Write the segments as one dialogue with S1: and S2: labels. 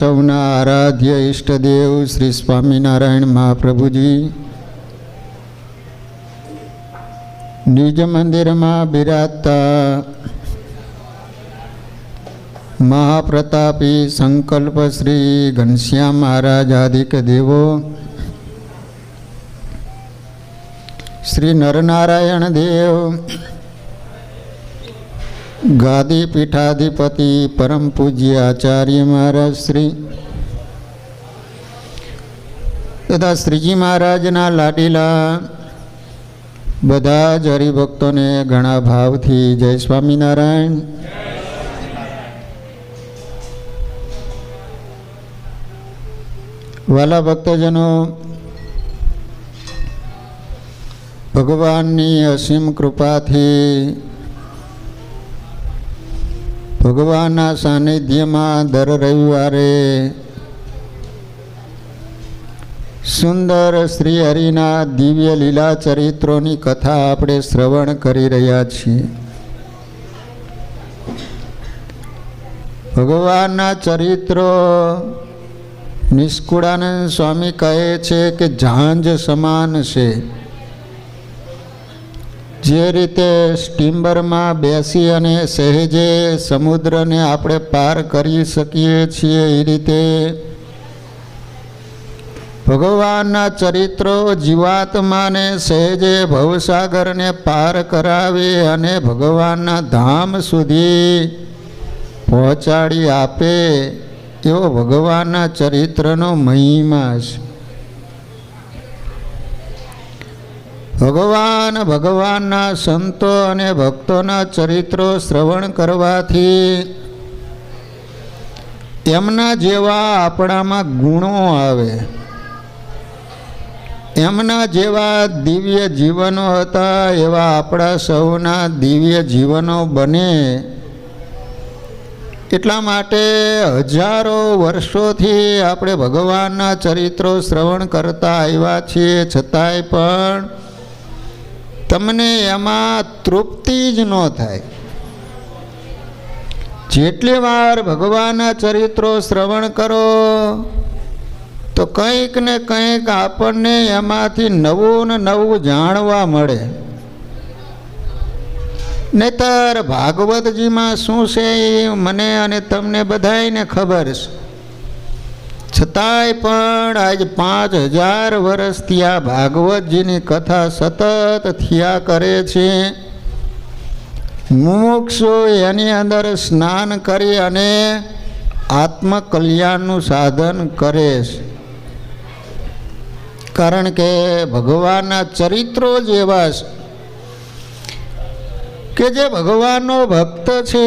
S1: સૌના આરાધ્ય ઈષ્ટદેવ શ્રી સ્વામિનારાયણ મહાપ્રભુજી નિજ મંદિરમાં બિરાજતા મહાપ્રતાપી સંકલ્પ શ્રી ઘનશ્યામ મહારાજ આદિક દેવો, શ્રી નરનારાયણ દેવ ગાદી પીઠાધિપતિ પરમ પૂજ્ય આચાર્ય મહારાજ શ્રી તથા શ્રીજી મહારાજના લાડીલા બધા જ હરિભક્તોને ઘણા ભાવથી જય સ્વામિનારાયણ. વાલા ભક્તજનો, ભગવાનની અસીમ કૃપાથી ભગવાનના સાનિધ્યમાં દર રવિવારે સુંદર શ્રી હરિના દિવ્ય લીલા ચરિત્રોની કથા આપણે શ્રવણ કરી રહ્યા છીએ. ભગવાનના ચરિત્રો નિષ્કુળાનંદ સ્વામી કહે છે કે ઝાંઝ સમાન છે. જે રીતે સ્ટીમરમાં બેસી અને સહેજે સમુદ્રને આપણે પાર કરી શકીએ છીએ, એ રીતે ભગવાનના ચરિત્રો જીવાત્માને સહેજે ભવસાગરને પાર કરાવે અને ભગવાનના ધામ સુધી પહોંચાડી આપે, એવો ભગવાનના ચરિત્રનો મહિમા છે. ભગવાનના સંતો અને ભક્તોના ચરિત્રો શ્રવણ કરવાથી એમના જેવા આપણામાં ગુણો આવે, એમના જેવા દિવ્ય જીવનો હતા એવા આપણા સૌના દિવ્ય જીવનો બને. એટલા માટે હજારો વર્ષોથી આપણે ભગવાનના ચરિત્રો શ્રવણ કરતા આવ્યા છીએ, છતાંય પણ તમને એમાં તૃપ્તિ જ ન થાય. જેટલી વાર ભગવાનના ચરિત્રો શ્રવણ કરો તો કંઈક ને કંઈક આપણને એમાંથી નવું ને નવું જાણવા મળે. નહીતર ભાગવતજીમાં શું છે એ મને અને તમને બધાયને ખબર છે, છતાંય પણ આજ 5000 વર્ષથી આ ભાગવતજીની કથા સતત થયા કરે છે. મુમુક્ષુ એની અંદર સ્નાન કરી અને આત્મકલ્યાણનું સાધન કરે છે. કારણ કે ભગવાનના ચરિત્રો જ એવા છે કે જે ભગવાનનો ભક્ત છે,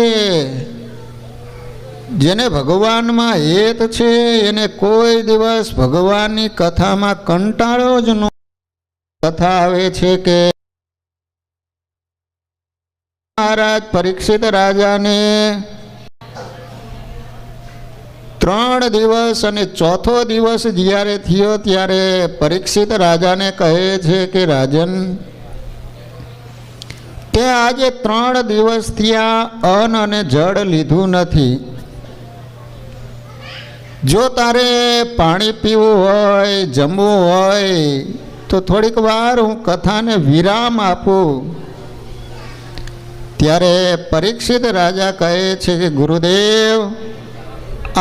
S1: જેને ભગવાનમાં હેત છે, એને કોઈ દિવસ ભગવાનની કથામાં કંટાળો જ ન. કથા આવે છે કે મહારાજ પરીક્ષિત રાજાને 3 દિવસ અને ચોથો દિવસ જ્યારે થયો ત્યારે પરીક્ષિત રાજાને કહે છે કે રાજન, તે આજે 3 દિવસ થયા અન્ન અને જળ લીધું નથી. જો તારે પાણી પીવું હોય, જમવું હોય તો થોડીક વાર હું કથાને વિરામ આપું. ત્યારે પરીક્ષિત રાજા કહે છે કે ગુરુદેવ,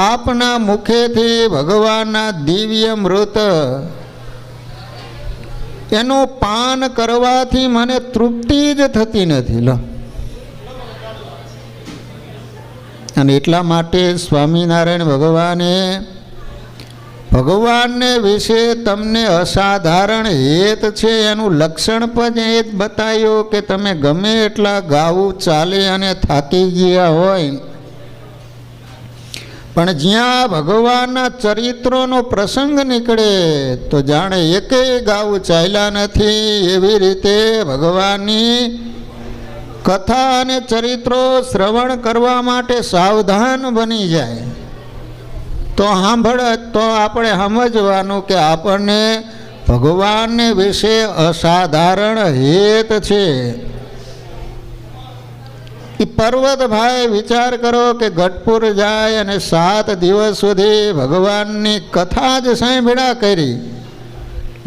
S1: આપના મુખેથી ભગવાનના દિવ્ય મૃત એનું પાન કરવાથી મને તૃપ્તિ જ થતી નથી. લો, અને એટલા માટે સ્વામિનારાયણ ભગવાનને વિશે તમને અસાધારણ હેત છે. એનું લક્ષણ પણ એ જ બતાવ્યું કે તમે ગમે એટલા ગાવું ચાલે અને થાકી ગયા હોય, પણ જ્યાં ભગવાનના ચરિત્રોનો પ્રસંગ નીકળે તો જાણે એકેય ગાવું ચાલ્યા નથી. એવી રીતે ભગવાનની કથા અને ચરિત્રો શ્રવણ કરવા માટે સાવધાન બની જાય. તો તો આપણે સમજવાનું કે આપણને ભગવાનને વિશે અસાધારણ હેત છે. એ પર્વતભાઈ વિચાર કરો કે ગઢપુર જાય અને 7 દિવસ સુધી ભગવાનની કથા જ સાંભળ્યા કરી.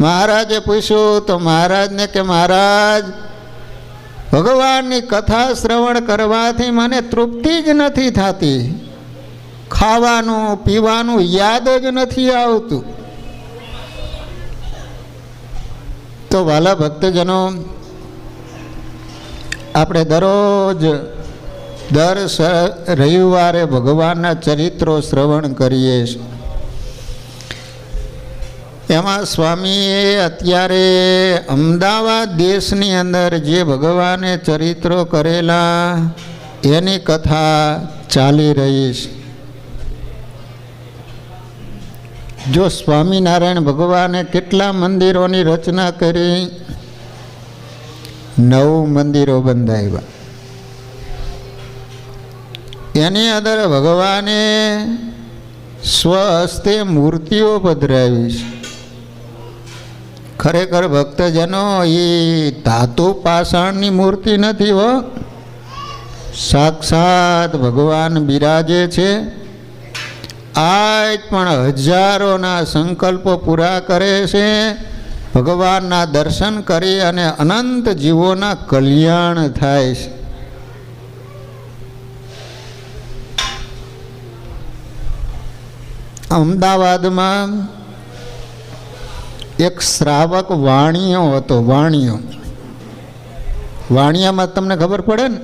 S1: મહારાજે પૂછ્યું તો મહારાજને કે મહારાજ, ભગવાનની કથા શ્રવણ કરવાથી મને તૃપ્તિ જ નથી થતી, ખાવાનું પીવાનું યાદ જ નથી આવતું. તો વાલા ભક્તજનો, આપણે દરરોજ દર રવિવારે ભગવાનના ચરિત્રો શ્રવણ કરીએ છીએ. એમાં સ્વામીએ અત્યારે અમદાવાદ દેશની અંદર જે ભગવાને ચરિત્રો કરેલા એની કથા ચાલી રહી છે. જો સ્વામિનારાયણ ભગવાને કેટલા મંદિરોની રચના કરી, 9 મંદિરો બંધાવ્યા. એની અંદર ભગવાને સ્વહસ્તે મૂર્તિઓ પધરાવી છે. ખરેખર ભક્તજનો, એ ધાતુ પાષાણની મૂર્તિ નથી હો, સાક્ષાત ભગવાન બિરાજે છે. આજ પણ હજારોના સંકલ્પો પૂરા કરે છે. ભગવાનના દર્શન કરી અને અનંત જીવોના કલ્યાણ થાય છે. અમદાવાદમાં એક શ્રાવક વાણિયો હતો. વાણિયામાં તમને ખબર પડે ને,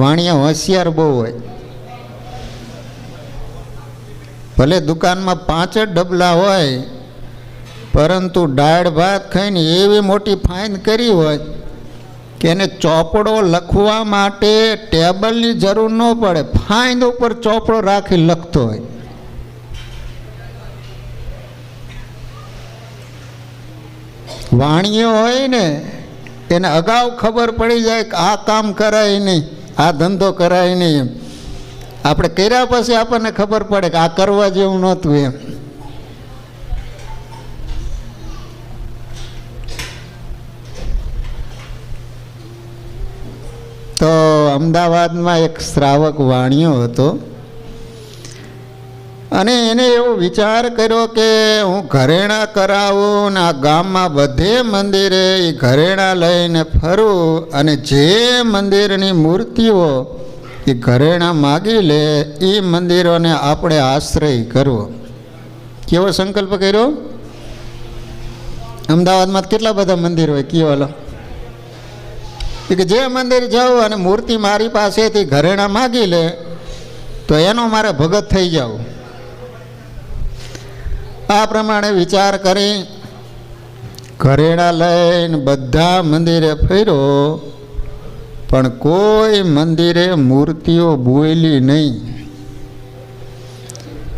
S1: વાણિયા હોશિયાર બહુ હોય. ભલે દુકાનમાં 5 જ ડબલા હોય, પરંતુ દાળ ભાત ખાઈને એવી મોટી ફાઇન કરી હોય કે એને ચોપડો લખવા માટે ટેબલની જરૂર ન પડે, ફાઇન ઉપર ચોપડો રાખી લખતો હોય. વાણિયો હોય ને, એને અગાઉ ખબર પડી જાય કે આ કામ કરાય નહીં, આ ધંધો કરાય નહીં. એમ આપણે કર્યા પછી આપણને ખબર પડે કે આ કરવા જેવું નહોતું. એમ તો અમદાવાદમાં એક શ્રાવક વાણિયો હતો અને એને એવો વિચાર કર્યો કે હું ઘરેણા કરાવું ને આ ગામમાં બધે મંદિરે એ ઘરેણા લઈને ફરું અને જે મંદિરની મૂર્તિઓ એ ઘરેણા માગી લે એ મંદિરોને આપણે આશ્રય કરવો. કેવો સંકલ્પ કર્યો? અમદાવાદમાં કેટલા બધા મંદિર હોય કયો? કે જે મંદિર જાઉં અને મૂર્તિ મારી પાસેથી ઘરેણા માગી લે તો એનો મારે ભગત થઈ જાઉં. આ પ્રમાણે વિચાર કરી ઘરેણા લઈને બધા મંદિરે ફર્યો, પણ કોઈ મંદિરે મૂર્તિઓ બોલી નહીં.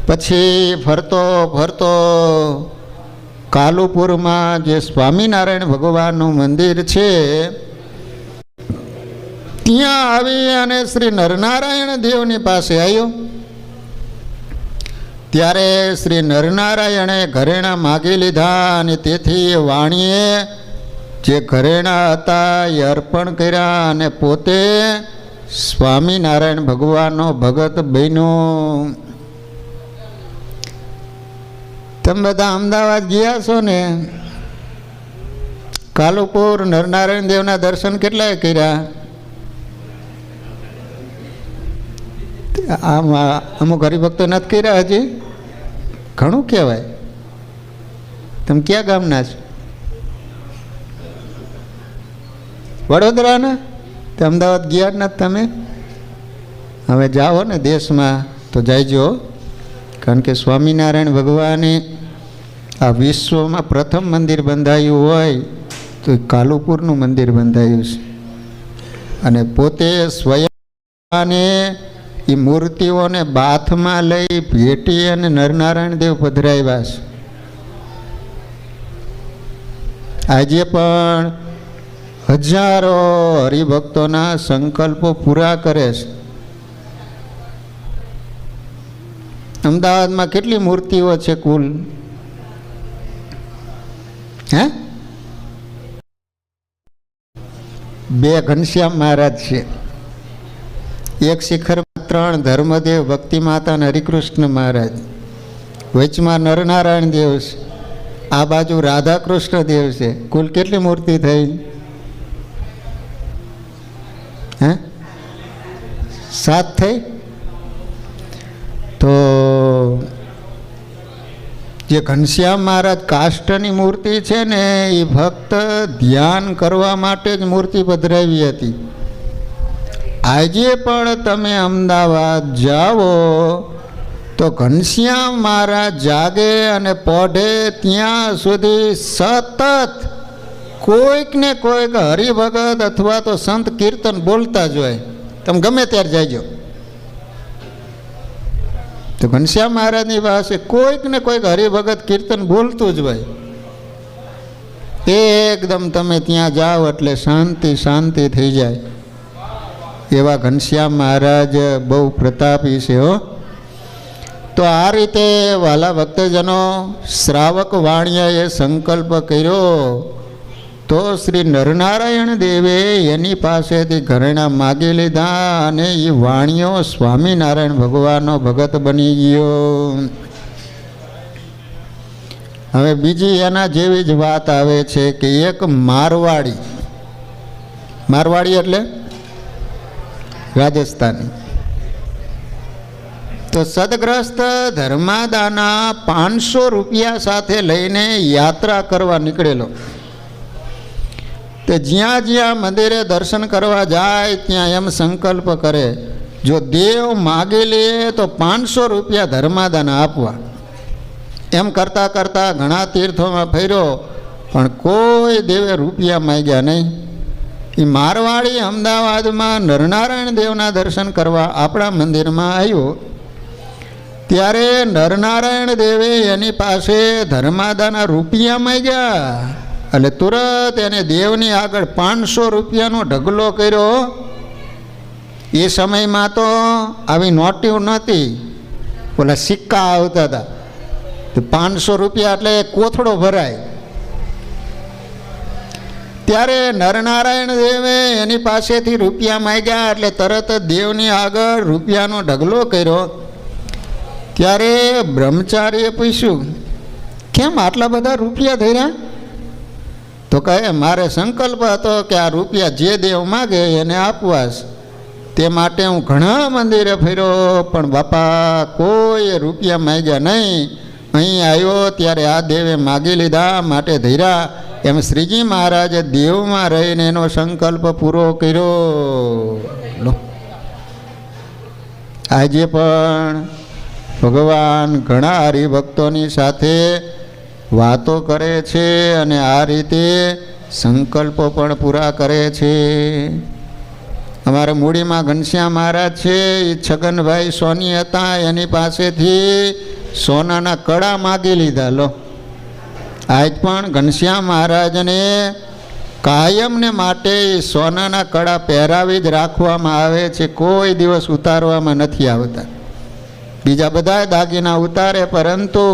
S1: પછી ફરતો ફરતો કાલુપુરમાં જે સ્વામિનારાયણ ભગવાનનું મંદિર છે ત્યાં આવી અને શ્રી નરનારાયણ દેવની પાસે આવ્યો. ત્યારે શ્રી નરનારાયણે ઘરેણા માગી લીધા અને તેથી વાણીએ જે ઘરેણા હતા એ અર્પણ કર્યા અને પોતે સ્વામિનારાયણ ભગવાનનો ભગત બન્યો. તમે બધા અમદાવાદ ગયા છો ને? કાલુપુર નરનારાયણ દેવના દર્શન કેટલાય કર્યા? આમાં અમુક હરિભક્તો નથી કર્યા હજી? ઘણું કહેવાય. તમે ક્યાં ગામના છો? વડોદરાના? તે અમદાવાદ ગયા જ નથી તમે? હવે જાઓ ને દેશમાં તો જાયજો, કારણ કે સ્વામિનારાયણ ભગવાને આ વિશ્વમાં પ્રથમ મંદિર બંધાયું હોય તો કાલુપુરનું મંદિર બંધાયું છે. અને પોતે સ્વયં એ મૂર્તિઓને બાથમાં લઈ ભેટી અને નરનારાયણ દેવ પધરાવ્યા છે. આજે પણ હજારો હરિભક્તોના સંકલ્પો પૂરા કરે છે. અમદાવાદમાં કેટલી મૂર્તિઓ છે કુલ? હે? 2 ઘનશ્યામ મહારાજ છે. એક શિખરમાં 3 ધર્મદેવ, ભક્તિ માતા અને હરિકૃષ્ણ મહારાજ, વચમાં નરનારાયણ દેવ છે, આ બાજુ રાધાકૃષ્ણ દેવ છે. કુલ કેટલી મૂર્તિ થઈ? હે 7 થઈ. તો જે ઘનશ્યામ મહારાજ કાષ્ટની મૂર્તિ છે ને, એ ફક્ત ધ્યાન કરવા માટે જ મૂર્તિ પધરાવી હતી. આજે પણ તમે અમદાવાદ જાઓ તો ઘનશ્યામ મહારાજ જાગે અને પઢે ત્યાં સુધી સતત કોઈક ને કોઈક હરિભગત અથવા તો સંત કીર્તન બોલતા જ હોય. તમે ગમે ત્યારે જાયજો તો ઘનશ્યામ મહારાજની પાસે કોઈક ને કોઈક હરિભગત કીર્તન બોલતું જ હોય. એકદમ તમે ત્યાં જાઓ એટલે શાંતિ શાંતિ થઈ જાય. એવા ઘનશ્યામ મહારાજ બહુ પ્રતાપી છે હો. તો આ રીતે વાલા ભક્તજનો, શ્રાવક વાણિયાએ સંકલ્પ કર્યો તો શ્રી નરનારાયણ દેવે એની પાસેથી ઘરેણાં માગી લીધા અને એ વાણિયો સ્વામિનારાયણ ભગવાનનો ભગત બની ગયો. હવે બીજી એના જેવી જ વાત આવે છે કે એક મારવાડી, મારવાડી એટલે રાજસ્થાની, તો સદગ્રસ્ત ધર્માદાના 500 રૂપિયા સાથે લઈને યાત્રા કરવા નીકળેલો. તે જ્યાં જ્યાં મંદિરે દર્શન કરવા જાય ત્યાં એમ સંકલ્પ કરે, જો દેવ માગી લે તો 500 રૂપિયા ધર્માદાન આપવા. એમ કરતાં કરતાં ઘણા તીર્થોમાં ફર્યો પણ કોઈ દેવે રૂપિયા માગ્યા નહીં. એ મારવાડી અમદાવાદમાં નરનારાયણ દેવના દર્શન કરવા આપણા મંદિરમાં આવ્યો ત્યારે નરનારાયણ દેવે એની પાસે ધર્માદાના રૂપિયા માગ્યા એટલે તુરત એને દેવની આગળ 500 રૂપિયાનો ઢગલો કર્યો. એ સમયમાં તો આવી નોટિવ નહોતી, ઓલા સિક્કા આવતા હતા. તો 500 રૂપિયા એટલે કોથળો ભરાય. ત્યારે નરનારાયણ દેવે એની પાસેથી રૂપિયા માગ્યા એટલે તરત જ દેવની આગળ રૂપિયાનો ઢગલો કર્યો. ત્યારે બ્રહ્મચારીએ પૂછ્યું, કેમ આટલા બધા રૂપિયા ધર્યા? તો કહે, મારે સંકલ્પ હતો કે આ રૂપિયા જે દેવ માગે એને આપવા, તે માટે હું ઘણા મંદિરે ફર્યો પણ બાપા કોઈ રૂપિયા માગ્યા નહીં. અહીં આવ્યો ત્યારે આ દેવે માગી લીધા માટે ધર્યા. એમ શ્રીજી મહારાજે દેવમાં રહીને એનો સંકલ્પ પૂરો કર્યો. આજે પણ ભગવાન ઘણા હરિભક્તોની સાથે વાતો કરે છે અને આ રીતે સંકલ્પો પણ પૂરા કરે છે. અમારા મૂડીમાં ઘનશ્યામ મહારાજ છે, એ છગનભાઈ સોની હતા, એની પાસેથી સોનાના કડા માગી લીધા. લો, આજ પણ ઘનશ્યામ મહારાજને કાયમને માટે સોનાના કડા પહેરાવી જ રાખવામાં આવે છે, કોઈ દિવસ ઉતારવામાં નથી આવતા. બીજા બધા દાગીના ઉતારે પરંતુ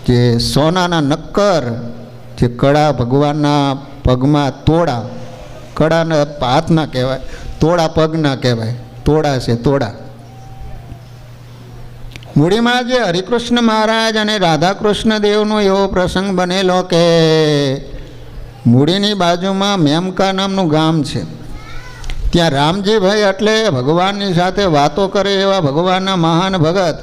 S1: જે સોનાના નક્કર જે કડા ભગવાનના પગમાં તોડા, કડાના હાથ ના કહેવાય, તોડા પગ ના કહેવાય, તોડા છે તોડા. મૂડીમાં જે હરિકૃષ્ણ મહારાજ અને રાધાકૃષ્ણ દેવનો એવો પ્રસંગ બનેલો કે મૂડીની બાજુમાં મેમકા નામનું ગામ છે. ત્યાં રામજીભાઈ એટલે ભગવાનની સાથે વાતો કરે એવા ભગવાનના મહાન ભગત,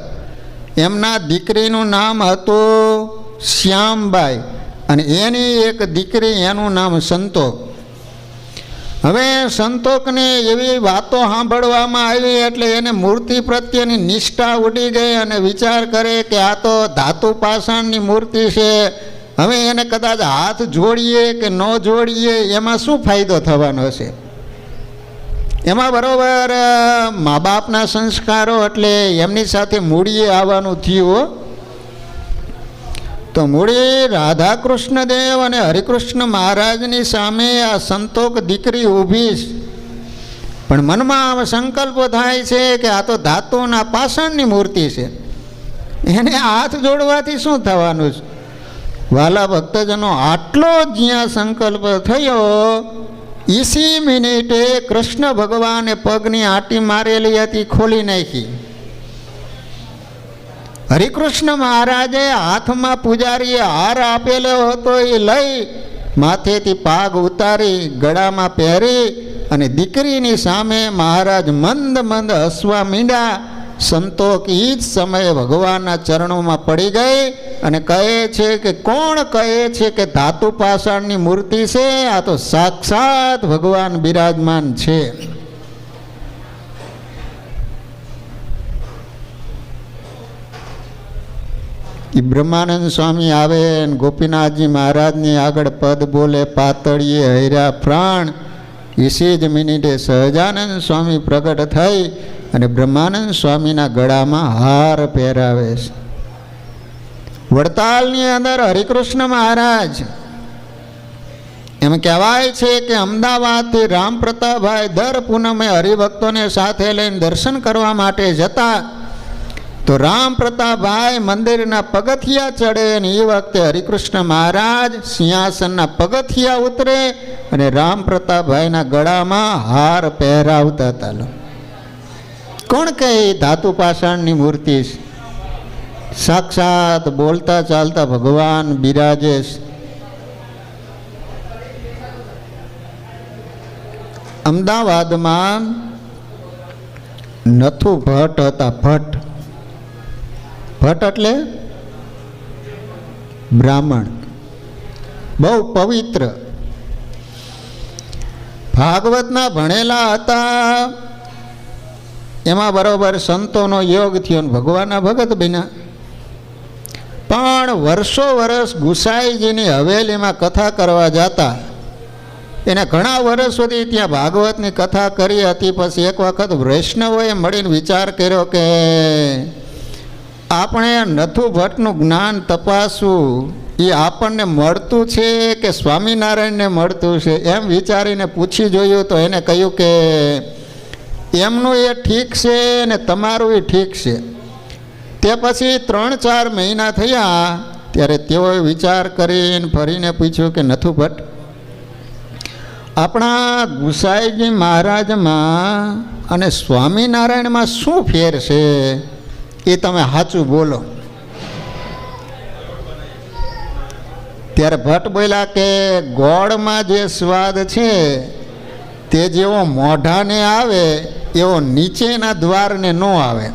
S1: એમના દીકરીનું નામ હતું શ્યામબાઈ અને એની એક દીકરી, એનું નામ સંતોક. હવે સંતોકને એવી વાતો સાંભળવામાં આવી એટલે એને મૂર્તિ પ્રત્યેની નિષ્ઠા ઉડી ગઈ અને વિચાર કરે કે આ તો ધાતુ પાષાણની મૂર્તિ છે, હવે એને કદાચ હાથ જોડીએ કે ન જોડીએ એમાં શું ફાયદો થવાનો છે. એમાં બરાબર મા બાપના સંસ્કારો એટલે એમની સાથે મૂડીએ આવવાનું થયું. તો મૂડી રાધાકૃષ્ણ દેવ અને હરિકૃષ્ણ મહારાજની સામે આ સંતોક દીકરી ઊભી છે, પણ મનમાં સંકલ્પ થાય છે કે આ તો ધાતુના પાષાણની મૂર્તિ છે, એને હાથ જોડવાથી શું થવાનું છે. વાલા ભક્તજનો, આટલો જ્યાં સંકલ્પ થયો ઈસી મિનિટે કૃષ્ણ ભગવાને પગની આંટી મારેલી હતી, ખોલી નાખી. હરિકૃષ્ણ મહારાજે હાથમાં પૂજારીએ હાર આપેલો હતો એ લઈ માથેથી પાગ ઉતારી ગળામાં પહેરી અને દીકરીની સામે મહારાજ મંદ મંદ હસવા માંડ્યા. સંતો એ જ સમયે ભગવાનના ચરણોમાં પડી ગઈ અને કહે છે કે કોણ કહે છે કે ધાતુ પાષાણની મૂર્તિ છે? આ તો સાક્ષાત ભગવાન બિરાજમાન છે. એ બ્રહ્માનંદ સ્વામી આવે ને ગોપીનાથજી મહારાજની આગળ પદ બોલે, પાતળીએ હૈરા પ્રાણ. એસી જ મિનિટે સહજાનંદ સ્વામી પ્રગટ થઈ અને બ્રહ્માનંદ સ્વામીના ગળામાં હાર પહેરાવે છે. વડતાલની અંદર હરિકૃષ્ણ મહારાજ, એમ કહેવાય છે કે અમદાવાદથી રામ પ્રતાપભાઈ દર પૂનમે હરિભક્તોને સાથે લઈને દર્શન કરવા માટે જતા. તો રામ પ્રતાપભાઈ મંદિરના પગથિયા ચડે અને એ વખતે હરિકૃષ્ણ મહારાજ સિંહાસનના પગથિયા ઉતરે અને રામ પ્રતાપભાઈના ગળામાં હાર પહેરાવતા હતા. કોણ કહે ધાતુ પાષાણની મૂર્તિ? સાક્ષાત બોલતા ચાલતા ભગવાન બિરાજે. અમદાવાદમાં નથુ ભટ્ટ હતા. ભટ્ટ એટલે બ્રાહ્મણ, બહુ પવિત્ર, ભાગવતના ભણેલા હતા. એમાં બરોબર સંતોનો યોગ થયો, ભગવાનના ભગત બન્યા. પણ વર્ષો વર્ષ ગુસાઈજીની હવેલીમાં કથા કરવા જતા. એને ઘણા વર્ષ સુધી ત્યાં ભાગવતની કથા કરી હતી. પછી એક વખત વૈષ્ણવોએ મળીને વિચાર કર્યો કે આપણે નથુ ભટ્ટનું જ્ઞાન તપાસવું, એ આપણને મળતું છે કે સ્વામિનારાયણને મળતું છે? એમ વિચારીને પૂછી જોયું તો એને કહ્યું કે એમનું એ ઠીક છે ને તમારું એ ઠીક છે. તે પછી 3-4 મહિના થયા ત્યારે તેઓએ વિચાર કરીને ફરીને પૂછ્યું કે નથુ ભટ્ટ, આપણા ગુસાઈજી મહારાજમાં અને સ્વામિનારાયણમાં શું ફેર છે? એ તમે સાચું બોલો. ત્યારે ભટ્ટ બોલ્યા કે ગોળમાં જે સ્વાદ છે તે જેવો મોઢાને આવે એવો નીચેના દ્વારને ન આવે.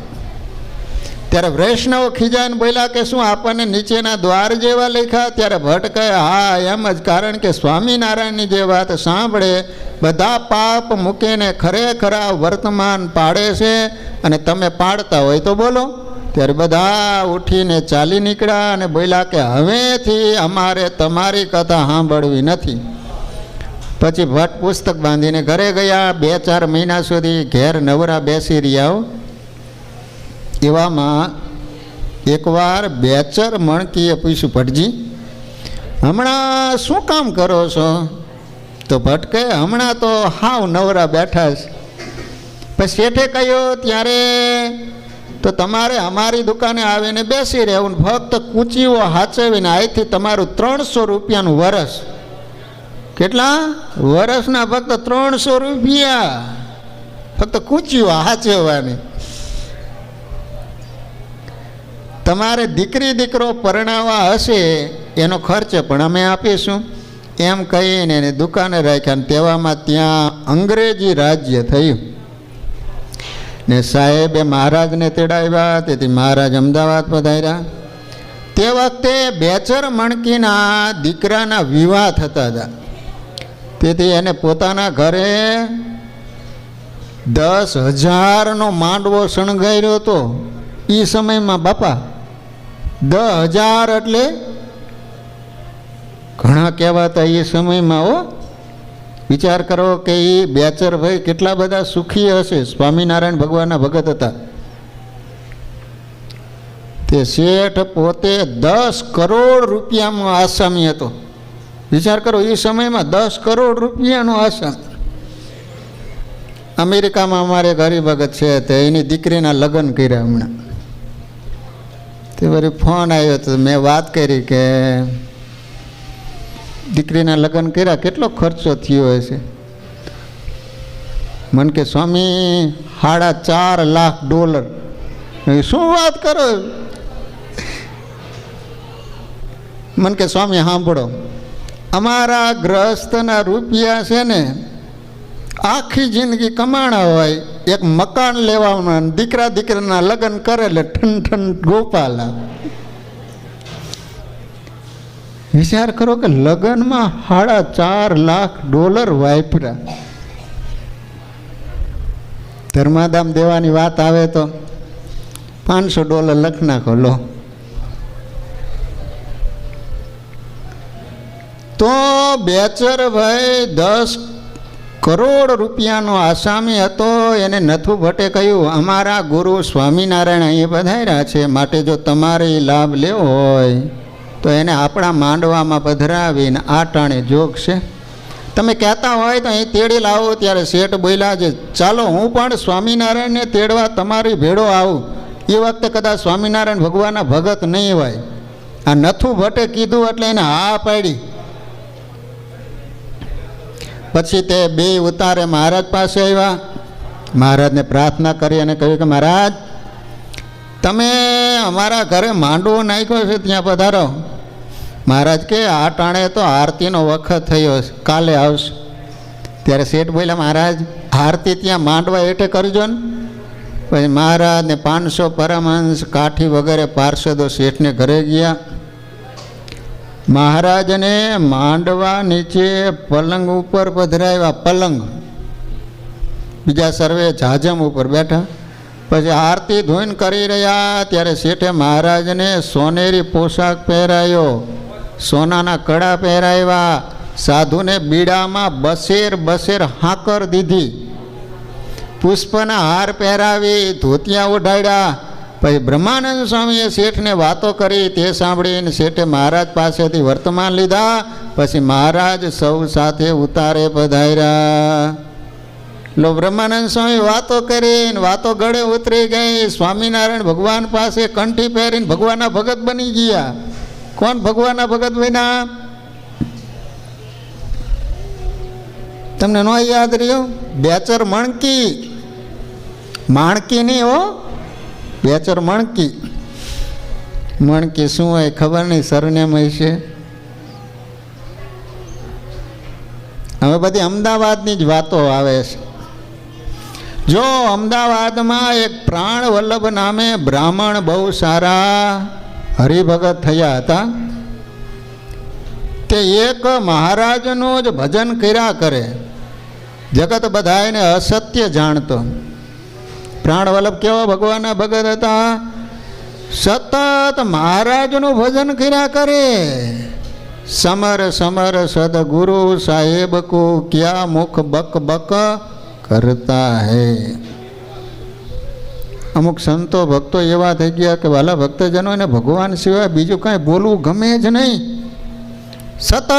S1: ત્યારે વૈષ્ણવ ખીજાઈને બોલ્યા કે શું આપણને નીચેના દ્વાર જેવા લખ્યા? ત્યારે ભટ્ટ કહે હા એમ જ, કારણ કે સ્વામિનારાયણની જે વાત સાંભળે બધા પાપ મૂકીને ખરેખરા વર્તમાન પાડે છે અને તમે પાડતા હોય તો બોલો. ત્યારે બધા ઉઠીને ચાલી નીકળ્યા અને બોલ્યા કે હવેથી અમારે તમારી કથા સાંભળવી નથી. પછી ભટ્ટ પુસ્તક બાંધીને ઘરે ગયા. 2-4 મહિના સુધી ઘેર નવરા બેસી રહ્યા. એવામાં એકવાર બેચર મણકીએ પૂછ્યું, ભટ્ટજી હમણાં શું કામ કરો છો? તો ભટ્ટ કહે હમણાં તો હાવ નવરા બેઠા છે. પછી શેઠે કહ્યું ત્યારે તો તમારે અમારી દુકાને આવીને બેસી રહેવું, ફક્ત કૂચીઓ હાચવીને અહીંથી તમારું 300 રૂપિયાનું વરસ. કેટલા વરસના? ફક્ત 300 રૂપિયા, ફક્ત કૂચીઓ હાચવવાની. તમારે દીકરી દીકરો પરણાવવા હશે એનો ખર્ચ પણ અમે આપીશું. એમ કહીને એને દુકાને રાખ્યા. તેવામાં ત્યાં અંગ્રેજી રાજ્ય થયું ને સાહેબે મહારાજને તેડાવ્યા. તેથી મહારાજ અમદાવાદ પધાર્યા. તે વખતે બેચર મણકીના દીકરાના વિવાહ થતા હતા. તેથી એને પોતાના ઘરે 10,000નો માંડવો શણગાર્યો હતો. એ સમયમાં બાપા 10,000 એટલે ઘણા કહેવાતા એ સમયમાં. હો, વિચાર કરો કે એ બેચર ભાઈ કેટલા બધા સુખી હશે. સ્વામિનારાયણ ભગવાનના ભગત હતા. તે શેઠ પોતે 10 કરોડ રૂપિયામાં આસામી હતો. વિચાર કરો એ સમયમાં 10 કરોડ રૂપિયાનો આસામી. અમેરિકામાં અમારે હરિભગત છે, તે એની દીકરીના લગ્ન કર્યા હમણાં. તે વળી ફોન આવ્યો તો મેં વાત કરી કે દીકરીના લગ્ન કર્યા કેટલો ખર્ચો થયો હશે? મને કે સ્વામી $4,50,000. શું વાત કરો? મને કે સ્વામી સાંભળો, અમારા ગ્રહસ્થના રૂપિયા છે ને આખી જિંદગી કમાણા હોય, એક મકાન લેવામાં દીકરા દીકરાના લગ્ન કરે એટલે ઠન ગોપાલા. વિચાર કરો કે લગ્નમાં $4,50,000 વાપર્યા. ધર્માદામ દેવાની વાત આવે તો $500 લખ નાખો લો. તો બેચરભાઈ 10 કરોડ રૂપિયાનો આસામી હતો. એને નથુ ભટ્ટે કહ્યું, અમારા ગુરુ સ્વામિનારાયણ અહીં પધાર્યા છે, માટે જો તમારે લાભ લેવો હોય તો એને આપણા માંડવામાં પધરાવીને આ ટાણે જોગ છે. તમે કહેતા હોય તો અહીં તેડી લાવો. ત્યારે શેઠ બોલ્યા છે, ચાલો હું પણ સ્વામિનારાયણને તેડવા તમારી ભેળો આવું. એ વખતે કદાચ સ્વામિનારાયણ ભગવાનના ભગત નહીં હોય. આ નથુ ભટ્ટે કીધું એટલે એને હા પાડી. પછી તે બે ઉતારે મહારાજ પાસે આવ્યા. મહારાજને પ્રાર્થના કરી અને કહ્યું કે મહારાજ, તમે અમારા ઘરે માંડવો નાખ્યો છે, ત્યાં પધારો. મહારાજ કે આ ટાણે તો આરતીનો વખત થયો છે, કાલે આવશે. ત્યારે શેઠ બોલ્યા, મહારાજ આરતી ત્યાં માંડવા હેઠે કરજો ને. પછી મહારાજને 500 પરમહંસ કાઠી વગેરે પાર્ષદો શેઠને ઘરે ગયા. મહારાજને માંડવા નીચે પલંગ ઉપર પધરાવ્યા. પલંગ, બીજા સર્વે જાજમ ઉપર બેઠા. પછી આરતી ધોઈને કરી રહ્યા ત્યારે શેઠે મહારાજને સોનેરી પોશાક પહેરાયો, સોનાના કડા પહેરાવ્યા. સાધુને બીડામાં બસેર હાકર દીધી, પુષ્પના હાર પહેરાવી, ધોતિયા ઓઢાડ્યા. પછી બ્રહ્માનંદ સ્વામીએ શેઠને વાતો કરી, તે સાંભળીને શેઠે મહારાજ પાસેથી વર્તમાન લીધા. પછી મહારાજ સૌ સાથે ઉતારે પધાર્યા. લો બ્રહ્માનંદ સ્વામી વાતો કરીને વાતો ગળે ઉતરી ગઈ. સ્વામિનારાયણ ભગવાન પાસે કંઠી પહેરીને ભગવાનના ભગત બની ગયા. કોણ ભગવાનના ભગત બન્યા? તમને ન યાદ રહ્યું? બેચર મણકી, માણકી નહીં હો, બેચર મણકી. મણકી શું હોય ખબર નહીં, સરનેમ હશે. હવે બધી અમદાવાદની જ વાતો આવે છે. જો અમદાવાદમાં એક પ્રાણ વલ્લભ નામે બ્રાહ્મણ બહુ સારા હરિભગત થયા હતા. તે એક મહારાજનું જ ભજન કર્યા કરે. જગત બધાને અસત્ય જાણતો. પ્રાણ વલ્લભ કેવો ભગવાનના ભગત હતા? સતત મહારાજનું ભજન કર્યા કરે. સમર સમર સદગુરુ સાહેબ કો ક્યા મુખ બક બક કરતા હૈ. અમુક સંતો ભક્તો એવા થઈ ગયા કે વાલા ભક્તજનોને ભગવાન સિવાય બીજું કાંઈ બોલવું ગમે જ નહીં. સતત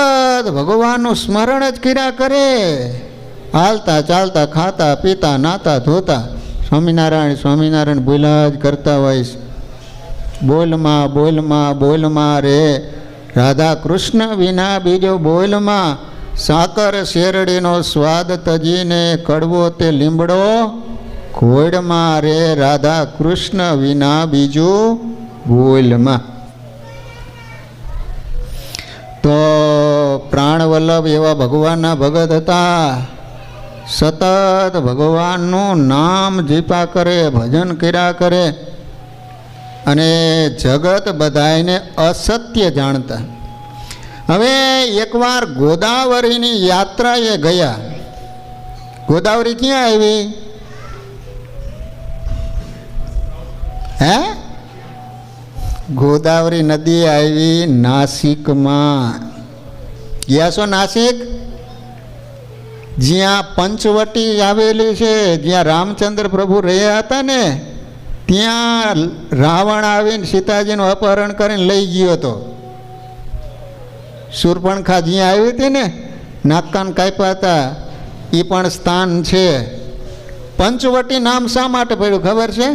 S1: ભગવાનનું સ્મરણ જ કર્યા કરે. હાલતા ચાલતા, ખાતા પીતા, નાતા ધોતા સ્વામિનારાયણ સ્વામિનારાયણ બોલ્યા જ કરતા હોય. બોલમાં બોલમાં બોલમાં રે રાધા કૃષ્ણ વિના બીજો બોલમાં. સાકર શેરડીનો સ્વાદ તજીને કડવો તે લીમડો ઘોડમાં રે રાધા કૃષ્ણ વિના બીજું બોલમાં. તો પ્રાણવલ્લભ એવા ભગવાનના ભગત હતા. સતત ભગવાનનું નામ જીપા કરે, ભજન કર્યા કરે. અને જગત બધાને અસત્ય જાણતા. હવે એકવાર ગોદાવરીની યાત્રાએ ગયા. ગોદાવરી ક્યાં આવી? હે? ગોદાવરી નદી આવી નાસિકમાં. ગયા છો નાસિક? જ્યાં પંચવટી આવેલી છે, જ્યાં રામચંદ્ર પ્રભુ રહ્યા હતા ને, ત્યાં રાવણ આવીને સીતાજીનું અપહરણ કરીને લઈ ગયો હતો. શૂર્પણખા જ્યાં આવી હતી ને, નાકકાન કાપ્યા હતા, એ પણ સ્થાન છે. પંચવટી નામ શા માટે પડ્યું ખબર છે?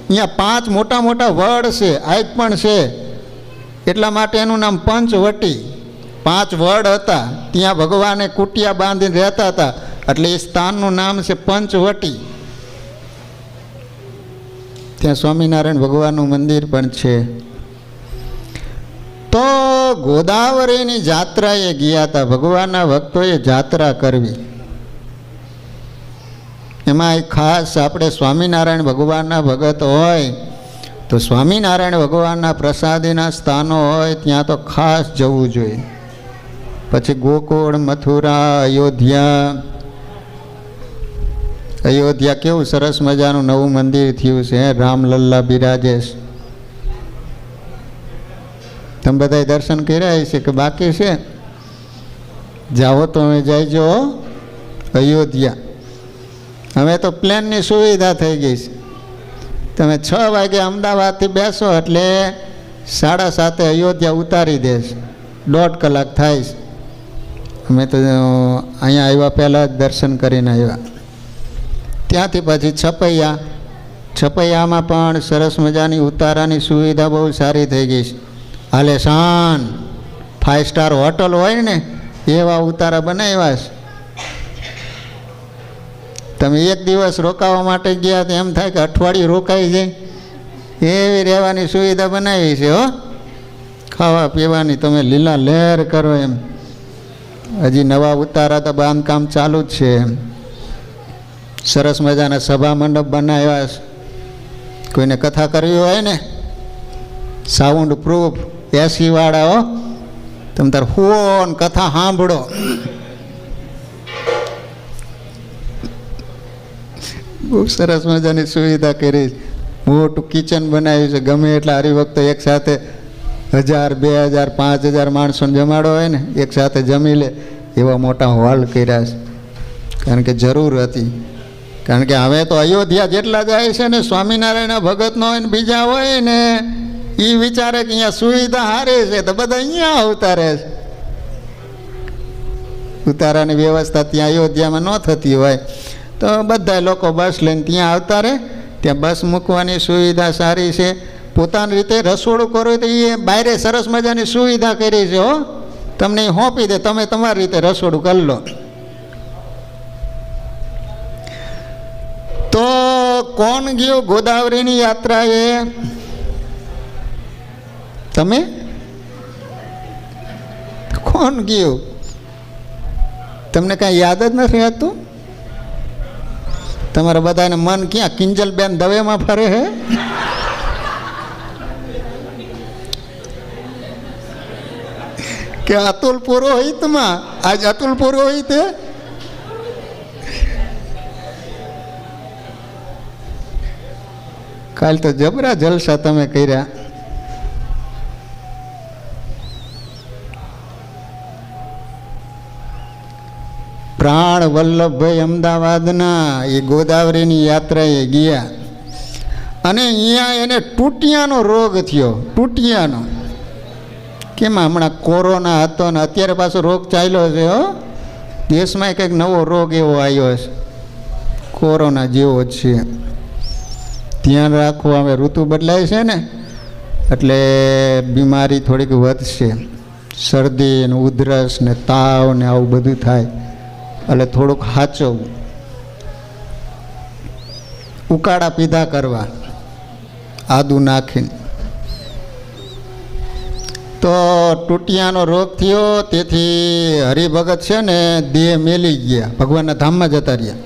S1: અહીંયા 5 મોટા મોટા વડ છે, આજ પણ છે, એટલા માટે એનું નામ પંચવટી. 5 વડ હતા, ત્યાં ભગવાને કુટિયા બાંધીને રહેતા હતા. એટલે એ સ્થાનનું નામ છે પંચવટી. ત્યાં સ્વામિનારાયણ ભગવાનનું મંદિર પણ છે. તો ગોદાવરીની જાત્રાએ ગયા હતા. ભગવાનના ભક્તોએ જાત્રા કરવી. એમાં ખાસ આપણે સ્વામિનારાયણ ભગવાનના ભગત હોય તો સ્વામિનારાયણ ભગવાનના પ્રસાદીના સ્થાનો હોય ત્યાં તો ખાસ જવું જોઈએ. પછી ગોકુળ, મથુરા, અયોધ્યા કેવું સરસ મજાનું નવું મંદિર થયું છે. રામલલ્લા બિરાજે છે. તમે બધા દર્શન કર્યા છે કે બાકી છે? જાઓ તો અમે જઈજો અયોધ્યા. હવે તો પ્લેનની સુવિધા થઈ ગઈ છે. તમે 6 વાગે અમદાવાદથી બેસો એટલે 7:30 અયોધ્યા ઉતારી દેશે. 1.5 કલાક થાય છે. અમે તો અહીંયા આવ્યા પહેલાં જ દર્શન કરીને આવ્યા. ત્યાંથી પછી છપૈયામાં પણ સરસ મજાની ઉતારાની સુવિધા બહુ સારી થઈ ગઈ છે. આલેશાન 5 સ્ટાર હોટલ હોય ને એવા ઉતારા બનાવ્યા છે. તમે એક દિવસ રોકાવા માટે ગયા તો એમ થાય કે અઠવાડિયું રોકાઈ જાય એવી રહેવાની સુવિધા બનાવી છે. હો, ખાવા પીવાની તમે લીલા લહેર કરો એમ. હજી નવા ઉતારા તો બાંધકામ ચાલુ જ છે. સરસ મજાના સભા મંડપ બનાવ્યા છે. કોઈને કથા કરવી હોય ને સાઉન્ડ પ્રૂફ એસી વાળા. હો, તમે તાર હુઓ ને કથા સાંભળો. બહુ સરસ મજાની સુવિધા કરી. મોટું કિચન બનાવ્યું છે. ગમે એટલા હરિભક્તો એક સાથે 1000, 2000, 5000 માણસોને જમાડો હોય ને એક સાથે જમી લે એવા મોટા હોલ કર્યા છે. કારણ કે જરૂર હતી. કારણ કે હવે તો અયોધ્યા જેટલા જાય છે ને સ્વામિનારાયણના ભગતનો હોય ને બીજા હોય ને એ વિચારે કે અહીંયા સુવિધા સારી છે તો બધા અહીંયા ઉતારે છે. ઉતારાની વ્યવસ્થા ત્યાં અયોધ્યામાં ન થતી હોય તો બધા લોકો બસ લઈને ત્યાં આવતા રહે. ત્યાં બસ મૂકવાની સુવિધા સારી છે. પોતાની રીતે રસોડું કરો તો એ બહાર સરસ મજાની સુવિધા કરી છે. હો, તમને એ સોંપી દે, તમે તમારી રીતે રસોડું કરી લો. તો કોણ ગયો ગોદાવરીની યાત્રાએ? તમે? કોણ ગયું? તમને કાંઈ યાદ જ નથી રહેતું? તમારા બધાને મન ક્યાં કિંજલબેન દવેમાં ફરે હે? કે અતુલ પુરોહિતમાં? આજ અતુલ પુરોહિત હે? કાલ તો જબરા જલસા તમે કર્યા. પ્રાણ વલ્લભભાઈ અમદાવાદના એ ગોદાવરીની યાત્રાએ ગયા અને અહીંયા એને ટૂટિયાનો રોગ થયો. ટૂટિયાનો કેમ? હમણાં કોરોના હતો ને અત્યારે પાછો રોગ ચાલ્યો છે. હો, દેશમાં કંઈક નવો રોગ એવો આવ્યો છે કોરોના જેવો જ છે. ધ્યાન રાખવું. હવે ઋતુ બદલાય છે ને એટલે બીમારી થોડીક વધશે. શરદી ને ઉધરસ ને તાવ ને આવું બધું થાય એટલે થોડુંક સાચવવું. ઉકાળા પીધા કરવા આદુ નાખીને. તો ટૂટિયાનો રોગ થયો તેથી હરિભગત છે ને દેહ મેલી ગયા, ભગવાનના ધામમાં જતા રહ્યા.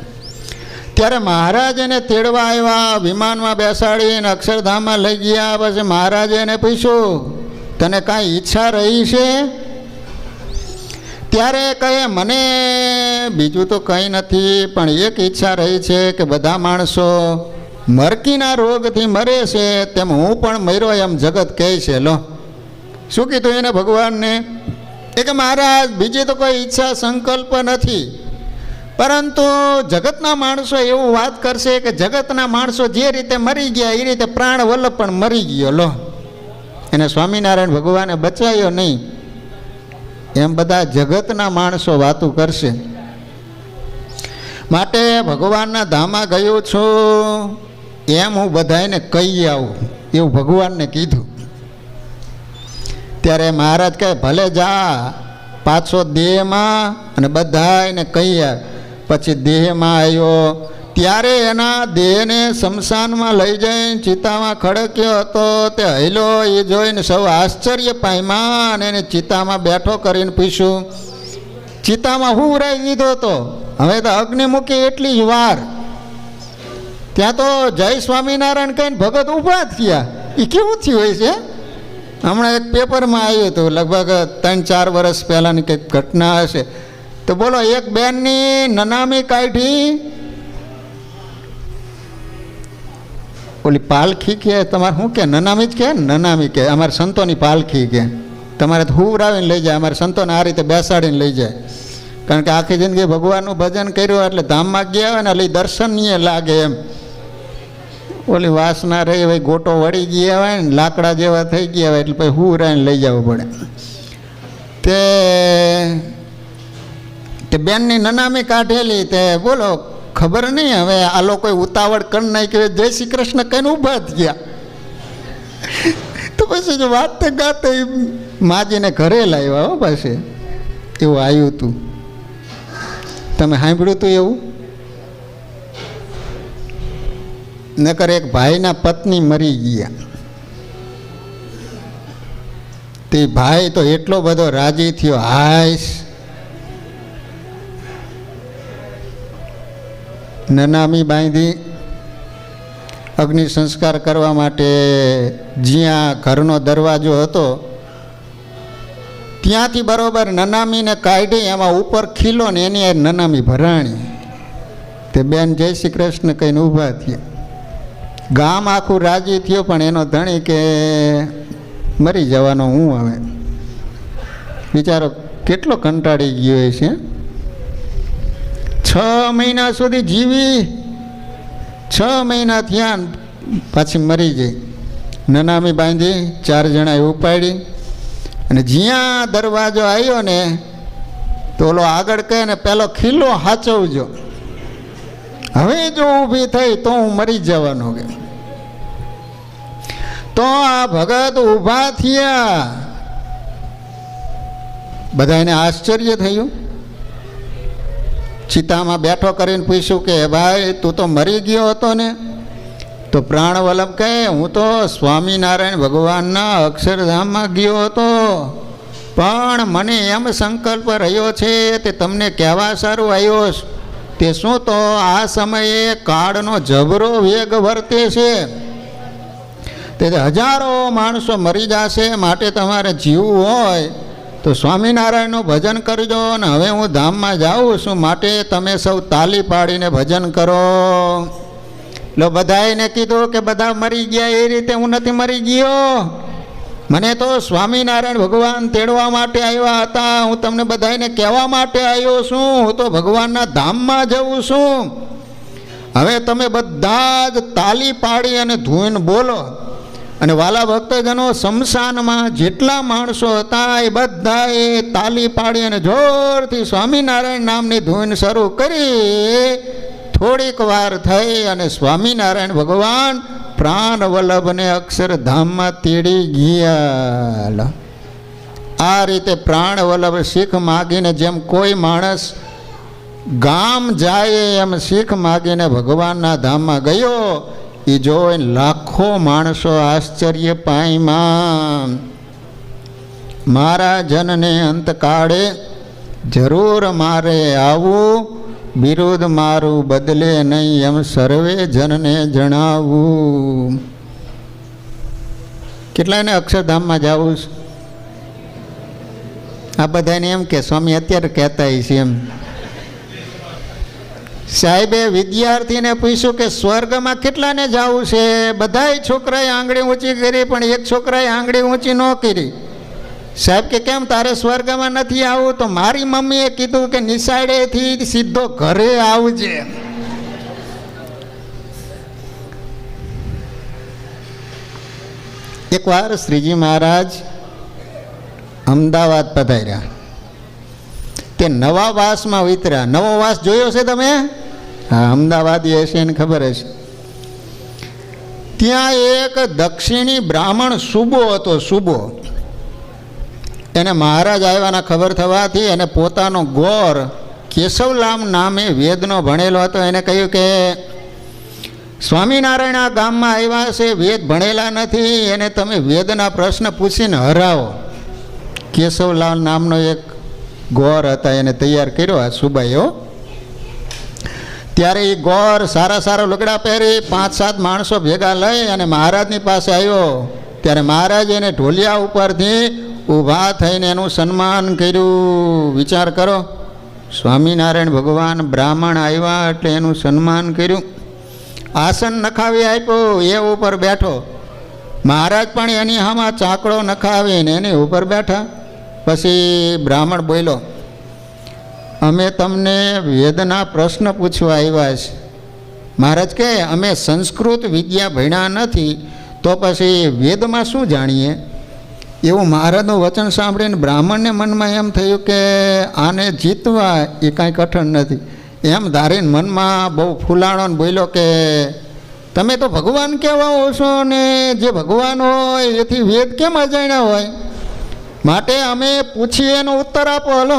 S1: ત્યારે મહારાજ એને તેડવા આવ્યા, વિમાનમાં બેસાડીને અક્ષરધામમાં લઈ ગયા. પછી મહારાજે એને પૂછ્યું, તને કાંઈ ઈચ્છા રહી છે? ત્યારે કહે, મને બીજું તો કંઈ નથી, પણ એક ઈચ્છા રહી છે કે બધા માણસો મરકીના રોગથી મરે છે તેમ હું પણ મર્યો એમ જગત કહે છે. લો, શું કીધું એને ભગવાનને? એ કે મહારાજ બીજી તો કોઈ ઈચ્છા સંકલ્પ નથી, પરંતુ જગતના માણસો એવું વાત કરશે કે જગતના માણસો જે રીતે મરી ગયા એ રીતે પ્રાણ વલ્લભ પણ મરી ગયો. લો, એને સ્વામિનારાયણ ભગવાને બચાવ્યો નહીં એમ બધા જગતના માણસો વાતું કરશે. માટે ભગવાનના ધામમાં ગયો છું એમ હું બધાને કહી આવું એવું ભગવાનને કીધું. ત્યારે મહારાજ કહે, ભલે જા પાછો દેહમાં અને બધાને કહી આવ, પછી દેહમાં આવ્યો ત્યારે એના દેહને શમશાનમાં લઈ જઈને ચિતામાં ખડક્યો હતો. તે હૈલો એ જોઈને સૌ આશ્ચર્ય પામ્યા અને એને ચિતામાં બેઠો કરીને પૂછ્યું, ચિતામાં હું ઉરાઈ દીધો હતો, હવે તો અગ્નિ મૂકી એટલી જ વાર. ત્યાં તો જય સ્વામિનારાયણ કહીને ભગત ઊભા થયા. એ કેવું થયું હોય છે? હમણાં એક પેપરમાં આવ્યું હતું, લગભગ 3-4 વર્ષ પહેલાંની કંઈક ઘટના હશે. તો બોલો, એક બેનની નનામી કાઢી, ઓલી પાલખી કે તમારે શું કે નનામી જ કે નનામી કે અમારે સંતોની પાલખી કે તમારે હુવરાવીને લઈ જાય. અમારે સંતોને આ રીતે બેસાડીને લઈ જાય, કારણ કે આખી જિંદગી ભગવાનનું ભજન કર્યું એટલે ધામમાં ગયા હોય ને એટલે દર્શનીય લાગે એમ. ઓલી વાસના રહી હોય, ગોટો વળી ગયા હોય ને લાકડા જેવા થઈ ગયા હોય એટલે પછી હુવરાવીને લઈ જવું પડે. તે બેનની નનામી કાઢેલી. તે બોલો ખબર નહીં હવે આ લોકોએ ઉતાવળ કરી નાખી, જય શ્રી કૃષ્ણ કહીને ઊભા જ ગયા. તો પછી જો વાત ગાતે માજીને ઘરે લાવ્યા હો. પછી એવું આવ્યું હતું, તમે સાંભળ્યું હતું એવું? નકર એક ભાઈના પત્ની મરી ગયા. તે ભાઈ તો એટલો બધો રાજી થયો, હાશ નનામી બાંધી અગ્નિ સંસ્કાર કરવા માટે જ્યાં ઘરનો દરવાજો હતો ત્યાંથી બરોબર નનામીને કાઢી એમાં ઉપર ખીલો ને એની નનામી ભરાણી. તે બેન જય શ્રી કૃષ્ણ કહીને ઊભા થયા. ગામ આખું રાજી થયો, પણ એનો ધણી કે મરી જવાનો હું હવે. બિચારો કેટલો કંટાળી ગયો છે. 6 મહિના સુધી જીવી, 6 મહિના થયા પાછી મરી ગઈ. નનામી બાંધી 4 જણાએ ઉપાડી અને જ્યાં દરવાજો આવ્યો ને તો ઓલો આગળ કહે ને પેલો ખીલો હાચવજો, હવે જો ઊભી થઈ તો હું મરી જવાનો કે. તો આ ભગત ઊભા થયા. બધાને આશ્ચર્ય થયું. ચિતામાં બેઠો કરીને પૂછ્યું કે ભાઈ તું તો મરી ગયો હતો ને? તો પ્રાણવલ્લભ કહે, હું તો સ્વામિનારાયણ ભગવાનના અક્ષરધામમાં ગયો હતો, પણ મને એમ સંકલ્પ રહ્યો છે તે તમને કહેવા સારું આવ્યો. તે શું, તો આ સમયે કાળનો જબરો વેગ વર્તે છે, તે હજારો માણસો મરી જશે, માટે તમારે જીવવું હોય તો સ્વામિનારાયણનું ભજન કરજો. ને હવે હું ધામમાં જાઉં છું, માટે તમે સૌ તાલી પાડીને ભજન કરો. લો બધાને કીધું કે બધા મરી ગયા એ રીતે હું નથી મરી ગયો, મને તો સ્વામિનારાયણ ભગવાન તેડવા માટે આવ્યા હતા. હું તમને બધાને કહેવા માટે આવ્યો છું, હું તો ભગવાનના ધામમાં જઉં છું. હવે તમે બધા જ તાલી પાડી અને ધૂન બોલો. અને વાલા ભક્તજનો, શમશાનમાં જેટલા માણસો હતા એ બધાએ તાલી પાડી અને જોરથી સ્વામિનારાયણ નામની ધૂન શરૂ કરી. થોડીક વાર થઈ અને સ્વામિનારાયણ ભગવાન પ્રાણવલ્લભને અક્ષરધામમાં તેડી ગયા. આ રીતે પ્રાણવલ્લભ શીખ માગીને, જેમ કોઈ માણસ ગામ જાય એમ શીખ માગીને ભગવાનના ધામમાં ગયો. એ જોઈને લાખો માણસો આશ્ચર્ય પામ્યા. મારા જનને અંતકાળે જરૂર મારે આવું, બિરુદ મારું બદલે નહીં એમ સર્વે જનને જણાવું. કેટલાયને અક્ષરધામમાં જવું છે? આ બધાને એમ કે સ્વામી અત્યારે કહેતા છે એમ. સાહેબે વિદ્યાર્થીને પૂછ્યું કે સ્વર્ગમાં કેટલાને જવું છે? બધાય છોકરાએ આંગળી ઊંચી કરી, પણ એક છોકરાએ આંગળી ઊંચી ન કરી. સાહેબ કે કેમ, તારે સ્વર્ગમાં નથી આવવું? તો મારી મમ્મીએ કીધું કે નિશાળેથી સીધો ઘરે આવજે. એકવાર શ્રીજી મહારાજ અમદાવાદ પધાર્યા. તે નવા વાસમાં ઉતર્યા. નવો વાસ જોયો છે તમે? હા, અમદાવાદી હશે એને ખબર હશે. ત્યાં એક દક્ષિણી બ્રાહ્મણ સુબો હતો. સુબો એને મહારાજ આવ્યાના ખબર થવાથી એને પોતાનો ગોર કેશવલાલ નામે વેદનો ભણેલો હતો. એને કહ્યું કે સ્વામિનારાયણ આ ગામમાં આવ્યા છે, વેદ ભણેલા નથી, એને તમે વેદના પ્રશ્ન પૂછીને હરાવો. કેશવલાલ નામનો એક ગોર હતા, એને તૈયાર કર્યો આ સુબાઈઓ. ત્યારે એ ગોર સારા સારા લુગડા પહેરી 5-7 માણસો ભેગા લઈ અને મહારાજની પાસે આવ્યો. ત્યારે મહારાજ એને ઢોલિયા ઉપરથી ઊભા થઈને એનું સન્માન કર્યું. વિચાર કરો, સ્વામિનારાયણ ભગવાન બ્રાહ્મણ આવ્યા એટલે એનું સન્માન કર્યું. આસન નખાવી આપ્યું, એ ઉપર બેઠો. મહારાજ પણ એની હામાં ચાકડો નખાવીને એની ઉપર બેઠા. પછી બ્રાહ્મણ બોલ્યો, અમે તમને વેદના પ્રશ્ન પૂછવા આવ્યા છે. મહારાજ કહે, અમે સંસ્કૃત વિદ્યા ભણ્યા નથી, તો પછી વેદમાં શું જાણીએ? એવું મહારાજનું વચન સાંભળીને બ્રાહ્મણને મનમાં એમ થયું કે આને જીતવા એ કાંઈ કઠણ નથી. એમ ધારીને મનમાં બહુ ફૂલાણો ને બોલ્યો કે તમે તો ભગવાન કહેવા હો છો ને, જે ભગવાન હોય એથી વેદ કેમ અજાણ્યા હોય? માટે અમે પૂછીએ એનો ઉત્તર આપો. હલો.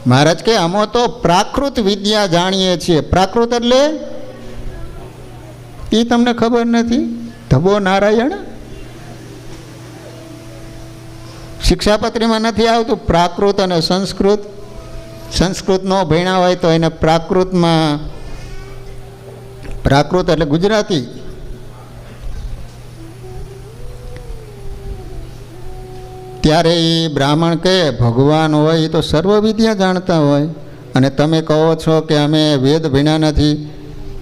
S1: મહારાજ કે અમે તો પ્રાકૃત વિદ્યા જાણીએ છીએ. પ્રાકૃત એટલે એ તમને ખબર નથી? ધબો નારાયણ શિક્ષાપત્રીમાં નથી આવતું પ્રાકૃત અને સંસ્કૃત. સંસ્કૃત ન ભણ્યા હોય તો એને પ્રાકૃતમાં, પ્રાકૃત એટલે ગુજરાતી. ત્યારે એ બ્રાહ્મણ કહે ભગવાન હોય એ તો સર્વ વિદ્યા જાણતા હોય, અને તમે કહો છો કે અમે વેદ ભણ્યા નથી,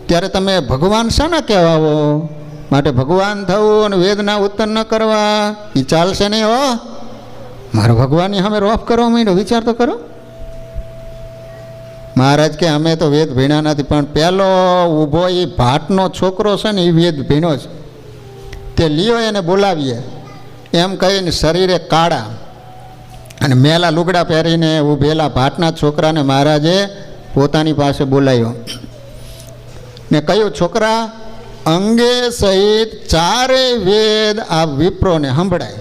S1: ત્યારે તમે ભગવાન શાના કહેવાઓ? માટે ભગવાન થવું અને વેદના ઉત્તર ન કરવા એ ચાલશે નહીં. હો, મારો ભગવાનની સામે રોફ કરવા માંડ્યો, વિચાર તો કરો. મહારાજ કે અમે તો વેદ ભણ્યા નથી, પણ પહેલો ઊભો એ ભાટનો છોકરો છે ને એ વેદ ભણ્યો છે, તે લિયો એને બોલાવીએ. એમ કહીને શરીરે કાળા અને મેલા લુગડા પહેરીને ઊભેલા ભાટના છોકરાને મહારાજે પોતાની પાસે બોલાવ્યો ને કહ્યું, છોકરા, અંગે સહિત 4 વેદ આ વિપ્રોને સંભળાય.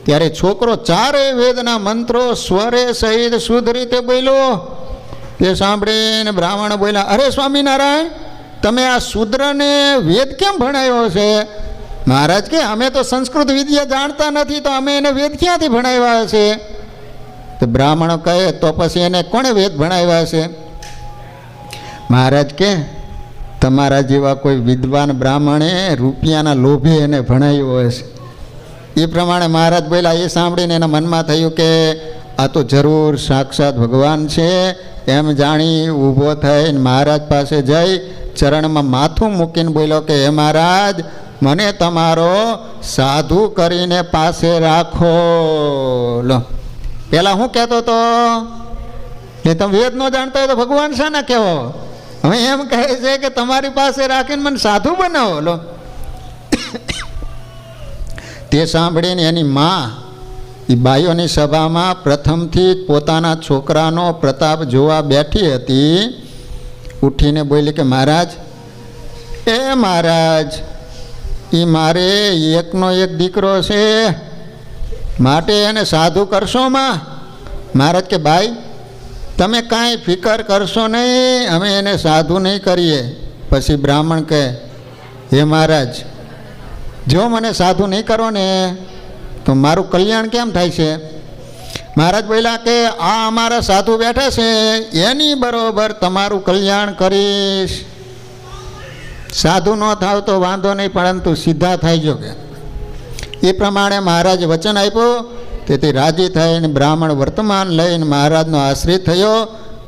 S1: ત્યારે છોકરો 4 વેદના મંત્રો સ્વરે સહિત શુદ્ધ રીતે બોલ્યો. તે સાંભળીને બ્રાહ્મણ બોલ્યા, અરે સ્વામિનારાયણ, તમે આ શૂદ્રને વેદ કેમ ભણાવ્યો છે? મહારાજ કે અમે તો સંસ્કૃત વિદ્યા જાણતા નથી, તો અમે એને વેદ ક્યાંથી ભણાવ્યા છે? તો બ્રાહ્મણો કહે, તો પછી એને કોણે વેદ ભણાવ્યા છે? મહારાજ કે તમારા જેવા કોઈ વિદ્વાન બ્રાહ્મણે રૂપિયાના લોભે એને ભણાવ્યો હશે. એ પ્રમાણે મહારાજ બોલ્યા. એ સાંભળીને એના મનમાં થયું કે આ તો જરૂર સાક્ષાત ભગવાન છે. એમ જાણી ઊભો થઈને મહારાજ પાસે જઈ ચરણમાં માથું મૂકીને બોલ્યો કે હે મહારાજ, મને તમારો સાધુ કરીને પાસે રાખો. લો, પહેલાં હું કહેતો હતો કે તમે વેદ ન જાણતા હોય તો ભગવાન શાના કહેવો? હવે એમ કહે છે કે તમારી પાસે રાખીને મને સાધુ બનાવો. લો, તે સાંભળીને એની માં એ બાઈઓની સભામાં પ્રથમથી જ પોતાના છોકરાનો પ્રતાપ જોવા બેઠી હતી. ઉઠીને બોલી કે મહારાજ, એ મહારાજ, એ મારે એકનો એક દીકરો છે, માટે એને સાધુ કરશો માં? મહારાજ કે ભાઈ, તમે કાંઈ ફિકર કરશો નહીં, અમે એને સાધુ નહીં કરીએ. પછી બ્રાહ્મણ કહે, હે મહારાજ, જો મને સાધુ નહીં કરો ને તો મારું કલ્યાણ કેમ થાય છે? મહારાજ બોલ્યા કે આ અમારા સાધુ બેઠા છે, એની બરોબર તમારું કલ્યાણ કરીશ. સાધુ ન થાવ તો વાંધો નહીં, પરંતુ સીધા થાય જો કે. એ પ્રમાણે મહારાજે વચન આપ્યું. તેથી રાજી થઈને બ્રાહ્મણ વર્તમાન લઈને મહારાજનો આશ્રિત થયો,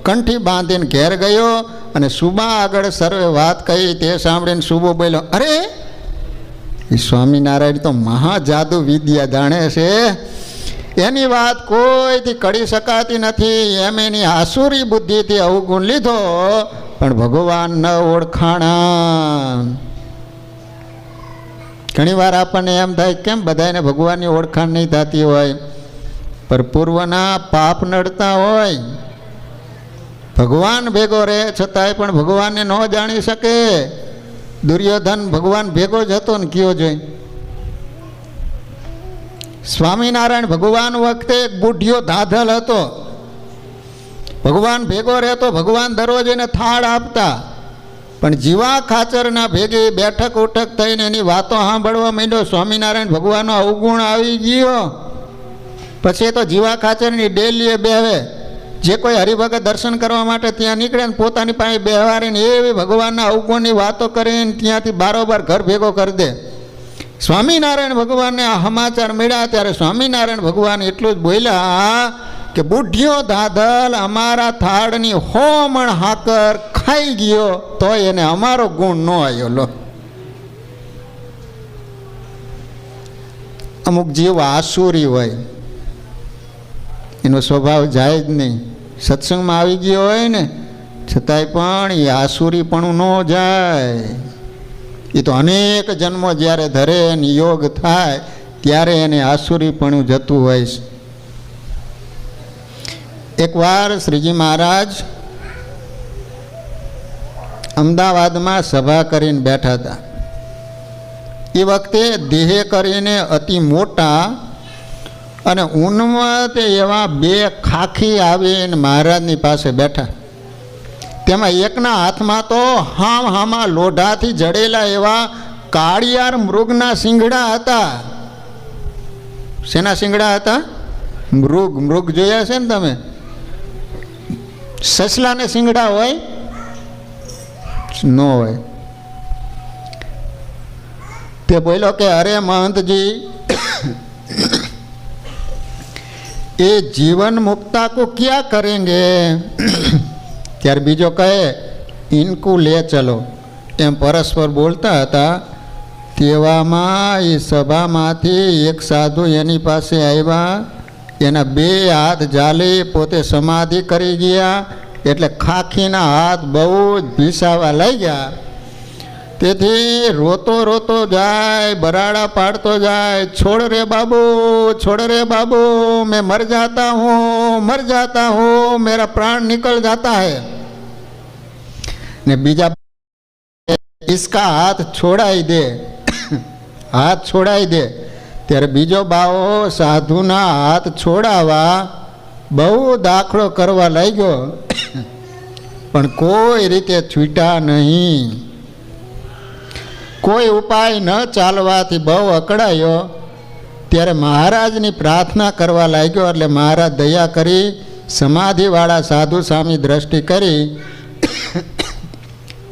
S1: કંઠી બાંધીને ઘેર ગયો અને સુબા આગળ સર્વે વાત કહી. તે સાંભળીને સુબો બોલ્યો, અરે એ સ્વામિનારાયણ તો મહાજાદુ વિદ્યા જાણે છે, એની વાત કોઈથી કરી શકાતી નથી. એમ એની આસુરી બુદ્ધિથી અવગુણ લીધો, પણ ભગવાન ન ઓળખાણા. ઘણી વાર આપણને એમ થાય કેમ બધાને ભગવાનની ઓળખાણ નહીં થતી હોય, પણ પૂર્વના પાપ નડતા હોય. ભગવાન ભેગો રહે છતાંય પણ ભગવાનને ન જાણી શકે. દુર્યોધન ભગવાન ભેગો જ હતો ને, કયો જોઈ. સ્વામિનારાયણ ભગવાન વખતે એક બુઢિયો ધાધલ હતો. ભગવાન ભેગો રહેતો, ભગવાન દરરોજ એને થાળ આપતા, પણ જીવા ખાચરના ભેગી બેઠક ઉઠક થઈને એની વાતો સાંભળવા માંડ્યો. સ્વામિનારાયણ ભગવાનનો અવગુણ આવી ગયો. પછી તો જીવા ખાચરની ડેલીએ બેહવે. જે કોઈ હરિભગત દર્શન કરવા માટે ત્યાં નીકળે ને પોતાની પાસે બેહવારીને એવી ભગવાનના અવગુણની વાતો કરીને ત્યાંથી બારોબાર ઘર ભેગો કરી દે. સ્વામિનારાયણ ભગવાનને આ સમાચાર મળ્યા ત્યારે સ્વામિનારાયણ ભગવાન એટલું જ બોલ્યા કે બુઢિયો દાદલ અમારા થાળની હોમણ હાકર ખાઈ ગયો તોય એને અમારો ગુણ ન આવ્યો. લો, અમુક જીવ આસુરી હોય, એનો સ્વભાવ જાય જ નહીં. સત્સંગમાં આવી ગયો હોય ને છતાંય પણ એ આસુરીપણું ન જાય. એ તો અનેક જન્મો જ્યારે ધરે અને યોગ થાય ત્યારે એને આસુરીપણું જતું હોય છે. એકવાર શ્રીજી મહારાજ અમદાવાદમાં સભા કરીને બેઠા હતા. એ વખતે દેહે કરીને અતિ મોટા અને ઉન્મત એવા બે ખાખી આવીને મહારાજની પાસે બેઠા. તેમાં એકના હાથમાં તો હામાં લોઢાથી જડેલા એવા કાળિયાર મૃગના શિંગડા હતા. શેના શિંગડા હતા? મૃગ જોયા છે ને તમે? સસલાને શિંગડા હોય ન હોય? તે બોલ્યો કે અરે महंतजी, ये जीवन मुक्ता को क्या करेंगे? त्यार बीजो कहे इनको ले चलो. एम परस्पर बोलता था. तेवामां ए सभामांथी एक साधु एनी पासे आव्या. एना बे हाथ जाली पोते समाधि करी गया એટલે ખાખીના હાથ બહુ જ ભીસાવા લાગ્યા. તેથી રોતો રોતો જાય, બરાડા પાડતો જાય, છોડ રે બાબू, छोड़ रे बाबू, मैं मर जाता हूँ, मेरा प्राण निकल जाता है. ने बीजा इसका हाथ छोड़ाई दे, हाथ छोड़ाई दे. त्यारे बीजो बावो साधुना हाथ छोड़ावा बहु दाखलो करवा लाग्यो, पण कोई रीते छूटा नहीं. कोई उपाय न चालवाथी बहु अकड़ायो. त्यारे महाराजनी प्रार्थना करवा लाग्यो એટલે મહારાજ દયા કરી સમાધિવાળા સાધુ સામે દ્રષ્ટિ કરી.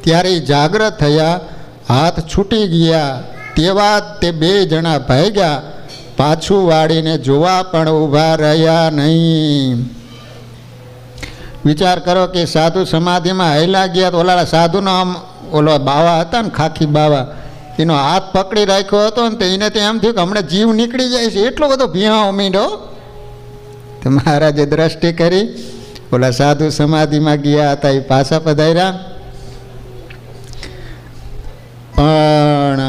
S1: ત્યારે જાગૃત થયા, હાથ છૂટી ગયા. તેવા તે બે જણા ભાગ્યા, પાછું વાળીને જોવા પણ ઊભા રહ્યા નહીં. વિચાર કરો કે સાધુ સમાધિમાં હેલા ગયા તો ઓલા સાધુનો આમ ઓલો બાવા હતા ને, ખાખી બાવા, એનો હાથ પકડી રાખ્યો હતો ને તો એને તો એમ થયું કે હમણાં જીવ નીકળી જાય છે, એટલો બધો ભીહાઓ મીંડો. તો મહારાજે દ્રષ્ટિ કરી, ઓલા સાધુ સમાધિમાં ગયા હતા એ પાછા પધાર્યા. પણ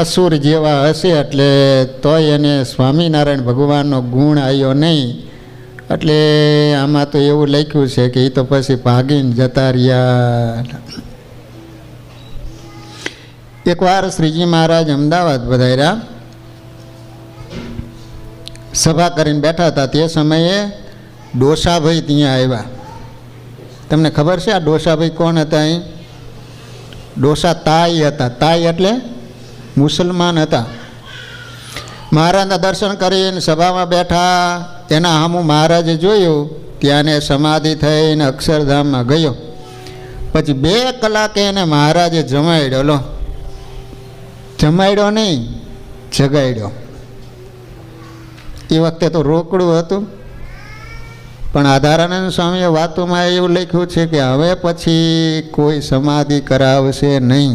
S1: અસુર જેવા હશે એટલે તોય એને સ્વામિનારાયણ ભગવાનનો ગુણ આવ્યો નહીં. એટલે આમાં તો એવું લખ્યું છે કે એ તો પછી ભાગીને જતા રહ્યા. એકવાર શ્રીજી મહારાજ અમદાવાદ પધાર્યા, સભા કરીને બેઠા હતા. તે સમયે ડોસાભાઈ ત્યાં આવ્યા. તમને ખબર છે આ ડોસાભાઈ કોણ હતા? અહીં ડોસા તાઈ હતા. તાઈ એટલે મુસલમાન હતા. મહારાજના દર્શન કરીને સભામાં બેઠા. એના સામું મહારાજે જોયું, ત્યાંને સમાધિ થઈને અક્ષરધામમાં ગયો. પછી 2 કલાકે એને મહારાજે જમાડ્યો. લો, જમાડ્યો નહીં, જગાડ્યો. એ વખતે તો રોકડું હતું, પણ આધારાનંદ સ્વામીએ વાતોમાં એવું લખ્યું છે કે હવે પછી કોઈ સમાધિ કરાવશે નહીં,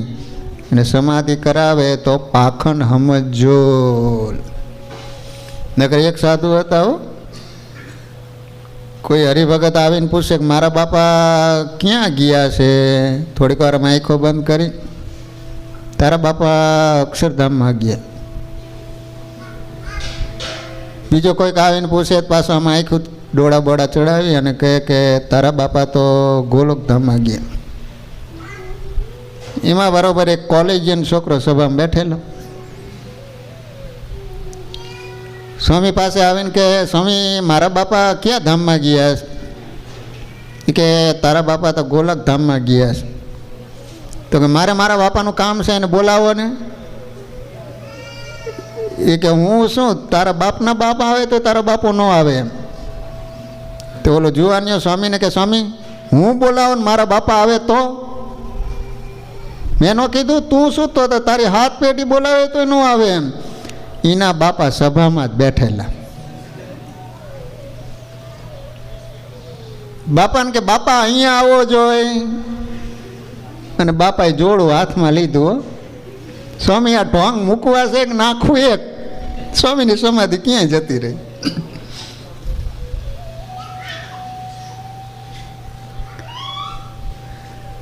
S1: અને સમાધિ કરાવે તો પાખંડ સમજો. નકર એક સાધુ હતા, કોઈ હરિભગત આવીને પૂછે કે મારા બાપા ક્યાં ગયા છે? થોડીક વાર આંખો બંધ કરી, તારા બાપા અક્ષરધામમાં ગયા. બીજો કોઈક આવીને પૂછે પાછો આમાં આંખું ડોળા બોળા ચડાવી અને કહે કે તારા બાપા તો ગોલોકધામમાં ગયા. એમાં બરોબર એક કોલેજિયન છોકરો સભામાં બેઠેલો. સ્વામી પાસે આવીને કે સ્વામી મારા બાપા ક્યાં ધામમાં ગયા? કે તારા બાપા તો ગોલક ધામમાં ગયા છે. તો કે મારે મારા બાપાનું કામ છે એને બોલાવો ને. એ કે હું શું તારા બાપના બાપ આવે તો તારા બાપો ન આવે એમ. તો ઓલો જુવાનિયો સ્વામીને કે સ્વામી હું બોલાવો ને મારા બાપા આવે તો? મેં નો કીધું તું શું તો તારી હાથ પેટી બોલાવે તો ન આવે એમ. એના બાપા સભામાં જ બેઠેલા. બાપાને કે બાપા અહીંયા આવો જોઈએ. અને બાપાએ જોડું હાથમાં લીધું. સ્વામી આ ઢોંગ મૂકવા છે કે નાખવું એક? સ્વામીની સમાધિ ક્યાંય જતી રહી.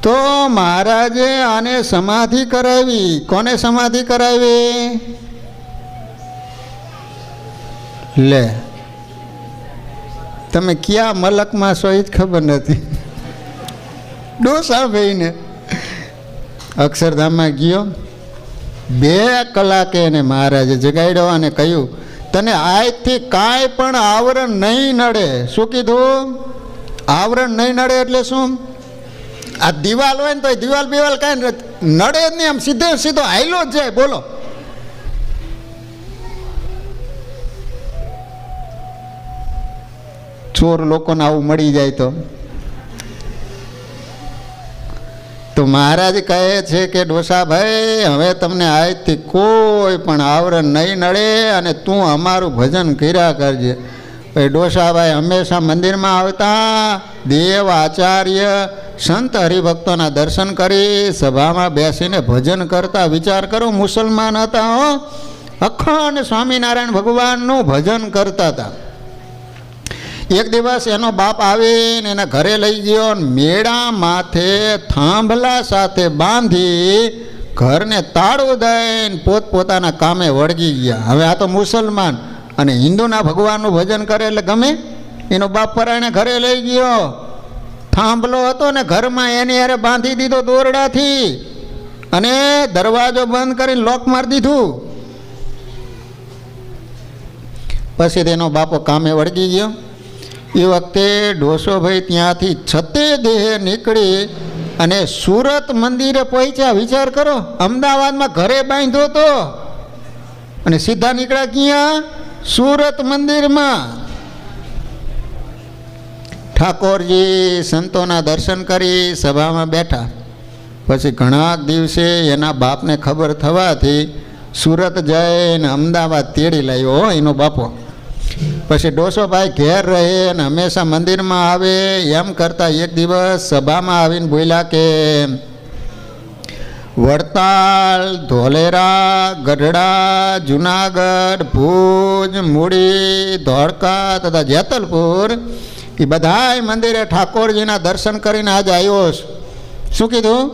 S1: તો મહારાજે આને સમાધિ કરાવી. કોને સમાધિ કરાવી? લે તમે ક્યાં મલકમાં છો એ જ ખબર નથી. ડોસા ભાઈને અક્ષરધામમાં ગયો. 2 કલાકે એને મહારાજે જગાડ્યો અને કહ્યું તને આજથી કાંઈ પણ આવરણ નહીં નડે. શું કીધું? આવરણ નહીં નડે એટલે શું? આ દિવાલ હોય ને તો દિવાલ બિવાલ કાંઈ નડે જ નહીં. આમ સીધે સીધો હાયલો જ જાય. બોલો ચોર લોકોને આવું મળી જાય તો મહારાજ કહે છે કે ડોસાભાઈ હવે તમને આજથી કોઈ પણ આવરણ નહીં નડે અને તું અમારું ભજન કર્યા કરજે. ભાઈ ડોસાભાઈ હંમેશા મંદિરમાં આવતા, દેવ આચાર્ય સંત હરિભક્તોના દર્શન કરી સભામાં બેસીને ભજન કરતા. વિચાર કરો, મુસલમાન હતા હો, અખંડ સ્વામિનારાયણ ભગવાનનું ભજન કરતા હતા. એક દિવસ એનો બાપ આવીને એના ઘરે લઈ ગયો. મેળા માથે થાંભલા સાથે બાંધી ઘરને તાળું દઈને પોતપોતાના કામે વળગી ગયા. હવે આ તો મુસલમાન અને હિન્દુના ભગવાનનું ભજન કરે એટલે ગમે. એનો બાપ પરાણે ઘરે લઈ ગયો. થાંભલો હતો ને ઘરમાં એની હારે બાંધી દીધો દોરડાથી અને દરવાજો બંધ કરીને લોક મારી દીધું. પછી તેનો બાપો કામે વળગી ગયો. એ વખતે ડોસોભાઈ ત્યાંથી છતે દેહે નીકળી અને સુરત મંદિરે પહોંચ્યા. વિચાર કરો, અમદાવાદમાં ઘરે બાંધ્યો હતો અને સીધા નીકળ્યા ક્યાં? સુરત મંદિરમાં. ઠાકોરજી સંતોના દર્શન કરી સભામાં બેઠા. પછી ઘણા દિવસે એના બાપને ખબર થવાથી સુરત જઈને અમદાવાદ તેડી લાવ્યો એનો બાપો. પછી ડોસોભાઈ ઘેર રહે અને હંમેશા મંદિરમાં આવે. એમ કરતાં એક દિવસ સભામાં આવીને બોલ્યા કે વડતાલ, ધોલેરા, ગઢડા, જુનાગઢ, ભુજ, મૂડી, ધોળકા તથા જેતલપુર એ બધાય મંદિરે ઠાકોરજીના દર્શન કરીને આજ આવ્યો છું. શું કીધું?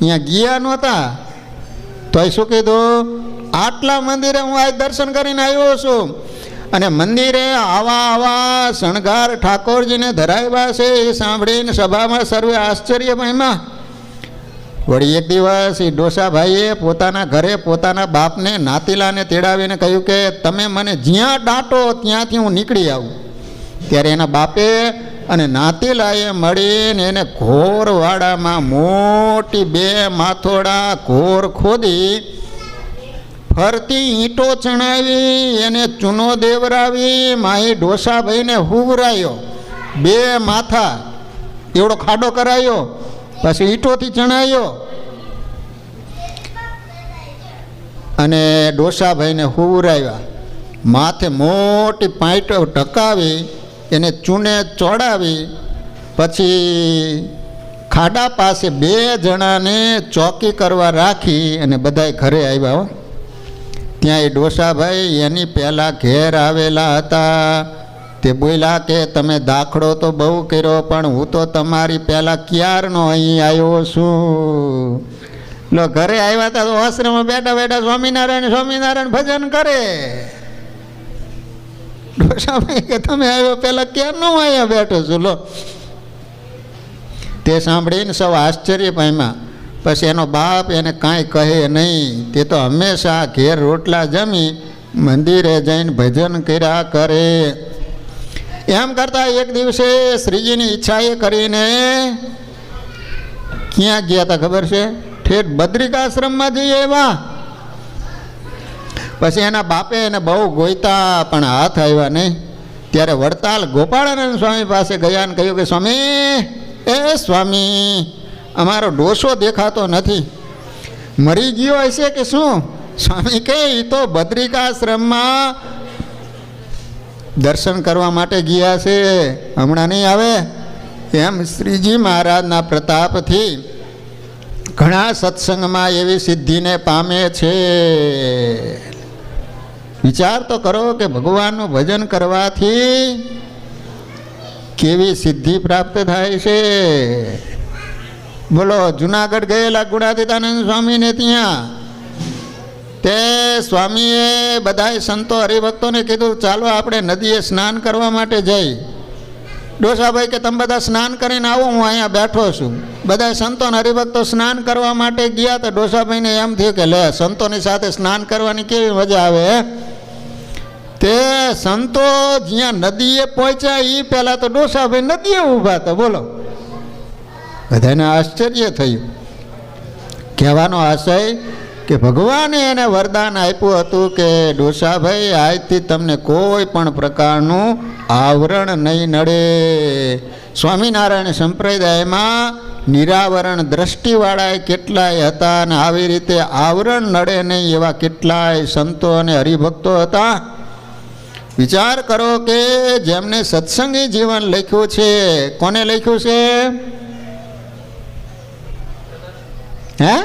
S1: અહીંયા ગયા નહોતા તોય શું કીધું? આટલા મંદિરે હું આજ દર્શન કરીને આવ્યો છું. અને મંદિરે આવા શણગાર ઠાકોરજીને ધરાવ્યા છે એ સાંભળીને સભામાં સર્વે આશ્ચર્ય પામ્યા. વળી એક દિવસ એ ડોસાભાઈએ પોતાના ઘરે પોતાના બાપને નાતીલાને તેડાવીને કહ્યું કે તમે મને જ્યાં દાટો ત્યાંથી હું નીકળી આવું. ત્યારે એના બાપે અને નાતીલાએ મળીને એને ઘોર વાડામાં મોટી 2 માથોડા ઘોર ખોદી ફરતી ઈંટો ચણાવી એને ચૂનો દેવરાવી માહી ડોસાભાઈને હુવરાયો. 2 માથા એવડો ખાડો કરાયો. પછી ઈંટોથી ચણાયો અને ડોસાભાઈને હુવરાવ્યા. માથે મોટી પાઇટો ઢકાવી એને ચૂને ચોડાવી. પછી ખાડા પાસે 2 જણાને ચોકી કરવા રાખી અને બધાય ઘરે આવ્યા. ત્યાં એ ડોસાભાઈ એની પહેલાં ઘેર આવેલા હતા. તે બોલ્યા કે તમે દાખલો તો બહુ કર્યો પણ હું તો તમારી પહેલાં ક્યારનો અહીં આવ્યો છું. લો ઘરે આવ્યા હતા તો આશ્રમમાં બેઠા બેઠા સ્વામિનારાયણ સ્વામિનારાયણ ભજન કરે. ડોસાભાઈ કે તમે આવ્યો પહેલાં ક્યારનો અહીંયા બેઠો છું. લો તે સાંભળીને સૌ આશ્ચર્ય પામ્યા. પછી એનો બાપ એને કાંઈ કહે નહીં. તે તો હંમેશા ઘેર રોટલા જમી મંદિરે જઈને ભજન કર્યા કરે. એમ કરતા એક દિવસે શ્રીજીની ઈચ્છા એ કરીને ક્યાં ગયા હતા ખબર છે? ઠેઠ બદ્રિકાશ્રમમાં જઈએ એવા. પછી એના બાપે એને બહુ ગોઈતા પણ હાથ આવ્યા નહીં. ત્યારે વડતાલ ગોપાળાનંદ સ્વામી પાસે ગયા ને કહ્યું કે સ્વામી, એ સ્વામી, અમારો ડોસો દેખાતો નથી, મરી ગયો હશે કે શું? સ્વામી કે એ તો બદ્રિકાશ્રમમાં દર્શન કરવા માટે ગયા છે, હમણાં નહીં આવે. એમ શ્રીજી મહારાજના પ્રતાપથી ઘણા સત્સંગમાં એવી સિદ્ધિને પામે છે. વિચાર તો કરો કે ભગવાનનું ભજન કરવાથી કેવી સિદ્ધિ પ્રાપ્ત થાય છે. બોલો, જુનાગઢ ગયેલા ગુણાતીતાનંદ સ્વામીને ત્યાં તે સ્વામીએ બધાય સંતો હરિભક્તોને કીધું ચાલો આપણે નદીએ સ્નાન કરવા માટે જઈ. ડોસાભાઈ કે તમે બધા સ્નાન કરીને આવો, હું અહીંયા બેઠો છું. બધા સંતો હરિભક્તો સ્નાન કરવા માટે ગયા તો ડોસાભાઈને એમ થયું કે લે, સંતોની સાથે સ્નાન કરવાની કેવી મજા આવે. તે સંતો જ્યાં નદીએ પહોંચ્યા એ પહેલાં તો ડોસાભાઈ નદીએ ઊભા હતા. બોલો, બધાને આશ્ચર્ય થયું. કહેવાનો આશય કે ભગવાને એને વરદાન આપ્યું હતું કે ડોસાભાઈ, આજથી તમને કોઈ પણ પ્રકારનું આવરણ નહીં નડે. સ્વામિનારાયણ સંપ્રદાયમાં નિરાવરણ દ્રષ્ટિવાળા કેટલાય હતા અને આવી રીતે આવરણ નડે નહીં એવા કેટલાય સંતો અને હરિભક્તો હતા. વિચાર કરો કે જેમને સત્સંગી જીવન લખ્યું છે, કોને લખ્યું છે? હે?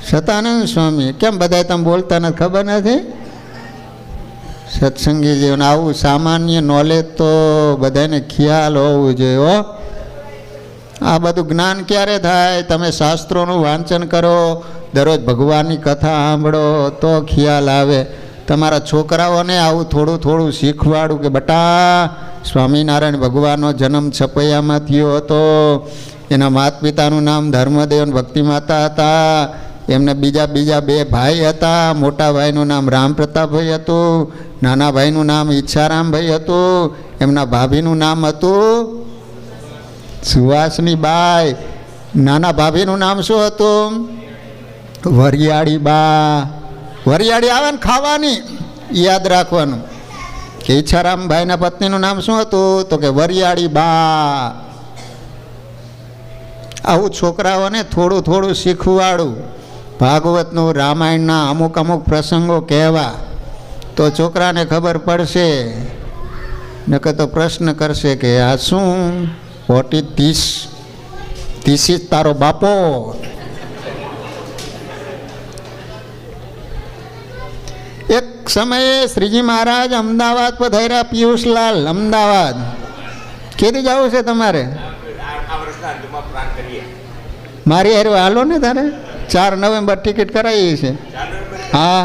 S1: સતાનંદ સ્વામી. કેમ બધા તમે બોલતા નથી? ખબર નથી? સત્સંગી જીવન આવું સામાન્ય નોલેજ તો બધાને ખ્યાલ હોવું જોઈએ હો. આ બધું જ્ઞાન ક્યારે થાય? તમે શાસ્ત્રોનું વાંચન કરો, દરરોજ ભગવાનની કથા સાંભળો તો ખ્યાલ આવે. તમારા છોકરાઓને આવું થોડું થોડું શીખવાડું કે બટા, સ્વામિનારાયણ ભગવાનનો જન્મ છપૈયામાં થયો હતો, એના માતા પિતાનું નામ ધર્મદેવ અને ભક્તિમાતા હતા, એમને બીજા બે ભાઈ હતા. મોટા ભાઈનું નામ રામપ્રતાપભાઈ હતું, નાના ભાઈનું નામ ઈચ્છારામભાઈ હતું, એમના ભાભીનું નામ હતું સુવાસની બાઈ, નાના ભાભીનું નામ શું હતું? વરિયાળી બા. વરિયાળી આવે ને ખાવાની, યાદ રાખવાનું. કે ઈચ્છારામભાઈના પત્નીનું નામ શું હતું? તો કે વરિયાળી બા. આવું છોકરાઓને થોડું થોડું શીખવાડું. ભાગવતનું, રામાયણના અમુક અમુક પ્રસંગો કહેવા તો છોકરાને ખબર પડશે. નકર તો પ્રશ્ન કરશે કે આ શું? What is this? This is તારો બાપો. એક સમયે શ્રીજી મહારાજ અમદાવાદ પધાર્યા. પિયુષલાલ, અમદાવાદ કેદી જવું છે તમારે? મારી હારે હાલો ને તારે. 4 નવેમ્બર ટિકિટ કરાવી છે. હા,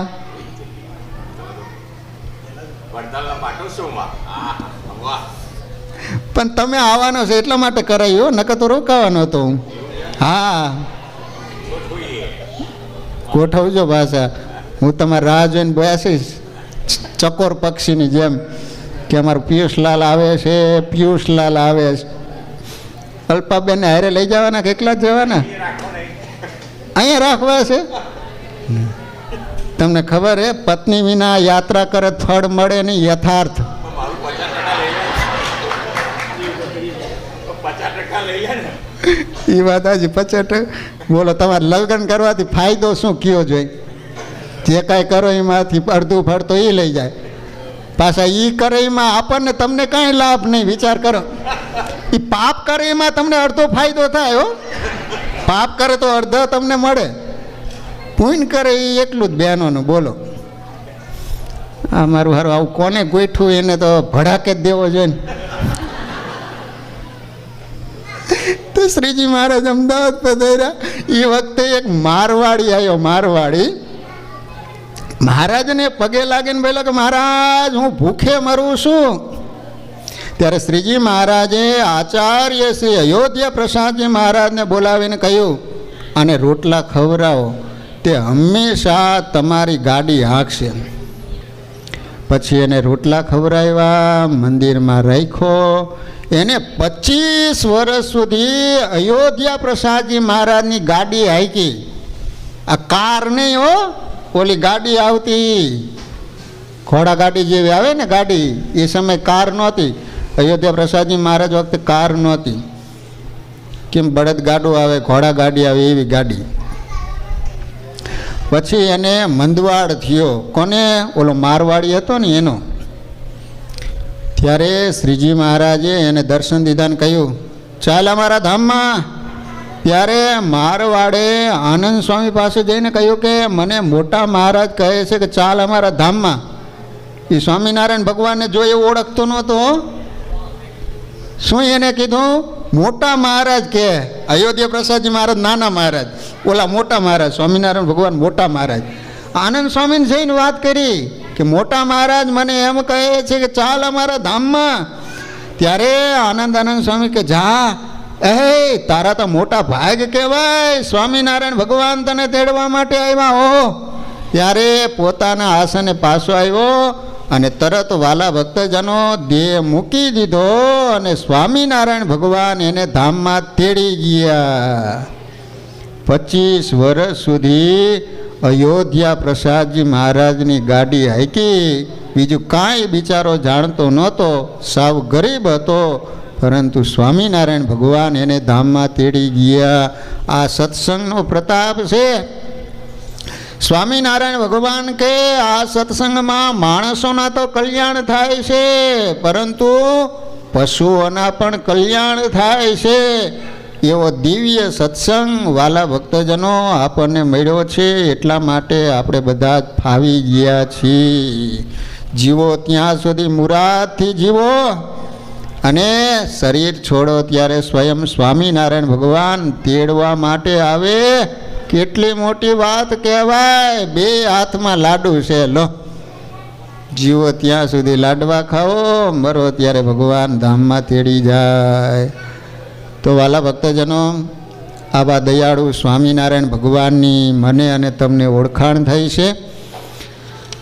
S1: પણ તમે આવવાનો છે એટલા માટે કરાવ્યો, નકર તો રોકાવાનો હતો હું. હા, ગોઠવજો પાછા. હું તમારી રાહ જોઈને બેસીશ ચકોર પક્ષીની જેમ કે અમારું પિયુષલાલ આવે છે, પિયુષલાલ આવે છે. અલ્પાબેન હારે લઈ જવાના કે એકલા જ જવાના? અહીંયા રાખવા છે. તમને ખબર હે, પત્ની વિના યાત્રા કરે ફળ મળે નહીં, યથાર્થ. એ વાત હજી 50%. બોલો, તમારે લગ્ન કરવાથી ફાયદો શું કયો જોઈએ? જે કાંઈ કરો એમાંથી અડધું ફળ તો એ લઈ જાય. પાછા એ કરે એમાં આપણને તમને કાંઈ લાભ નહીં. વિચાર કરો, એ પાપ કરે એમાં તમને અડધો ફાયદો થાય હો. પાપ કરે તો અડધો તમને મળે, પુણ્ય કરે એ એકલું જ બહેનોનું. બોલો, આ મારું હારું આવું કોને ગોઠવું? એને તો ભડાકે જ દેવો જોઈએ ને. તો શ્રીજી મહારાજ અમદાવાદ પધાર્યા. એ વખતે એક મારવાડી આવ્યો. મારવાડી મહારાજને પગે લાગીને બોલ્યો કે મહારાજ, હું ભૂખે મરું છું. ત્યારે શ્રીજી મહારાજે આચાર્ય શ્રી અયોધ્યા પ્રસાદજી મહારાજને બોલાવીને કહ્યું, અને રોટલા ખવડાવો, તે હંમેશા તમારી ગાડી હાંકશે. પછી એને રોટલા ખવડાવ્યા, મંદિરમાં રાખ્યો. એને 25 વર્ષ સુધી અયોધ્યા પ્રસાદજી મહારાજની ગાડી હાંકી. આ કાર નહીં હો, ઓલી ગાડી આવતી ઘોડા ગાડી જેવી આવે ને ગાડી, એ સમય કાર નહોતી. અયોધ્યા પ્રસાદજી મહારાજ વખતે કાર નહોતી. કેમ બળદ ગાડું આવે, ઘોડા ગાડી આવે, એવી ગાડી. પછી એને મંદવાડ થયો. કોને? ઓલો મારવાડી હતો ને એનો. ત્યારે શ્રીજી મહારાજે એને દર્શન દીધા ને કહ્યું, ચાલ અમારા ધામમાં. ત્યારે મારવાડે આનંદ સ્વામી પાસે જઈને કહ્યું કે મને મોટા મહારાજ કહે છે કે ચાલ અમારા ધામમાં. એ સ્વામિનારાયણ ભગવાનને જો એ ઓળખતો નહોતો. શું એને કીધું? મોટા મહારાજ કે. અયોધ્યા પ્રસાદજી મહારાજ નાના મહારાજ, ઓલા મોટા મહારાજ, સ્વામિનારાયણ ભગવાન મોટા મહારાજ. આનંદ સ્વામીને જઈને વાત કરી કે મોટા મહારાજ મને એમ કહે છે કે ચાલ અમારા ધામમાં. ત્યારે આનંદ સ્વામી કે જા, એ તારા તો મોટા ભાગ કહેવાય, સ્વામિનારાયણ ભગવાન તને તેડવા માટે આવ્યા હો. ત્યારે પોતાના આસને પાછો આવ્યો અને તરત વાલા ભક્તજનો દેહ મૂકી દીધો અને સ્વામિનારાયણ ભગવાન એને ધામમાં તેડી ગયા. 25 વર્ષ સુધી અયોધ્યા પ્રસાદજી મહારાજની ગાડી હાંકી. બીજું કાંઈ બિચારો જાણતો નહોતો, સાવ ગરીબ હતો, પરંતુ સ્વામિનારાયણ ભગવાન એને ધામમાં તેડી ગયા. આ સત્સંગનો પ્રતાપ છે. સ્વામિનારાયણ ભગવાન કે આ સત્સંગમાં માણસોના તો કલ્યાણ થાય છે, પરંતુ પશુઓના પણ કલ્યાણ થાય છે. એવો દિવ્ય સત્સંગ વાલા ભક્તજનો આપણને મળ્યો છે. એટલા માટે આપણે બધા જ ફાવી ગયા છીએ. જીવો ત્યાં સુધી મુરાદથી જીવો અને શરીર છોડો ત્યારે સ્વયં સ્વામિનારાયણ ભગવાન તેડવા માટે આવે. કેટલી મોટી વાત કહેવાય. 2 હાથમાં લાડુ છે. લો, જીવો ત્યાં સુધી લાડવા ખાઓ, મરો ત્યારે ભગવાન ધામમાં તેડી જાય. તો વાલા ભક્તજનો, આવા દયાળુ સ્વામિનારાયણ ભગવાનની મને અને તમને ઓળખાણ થઈ છે.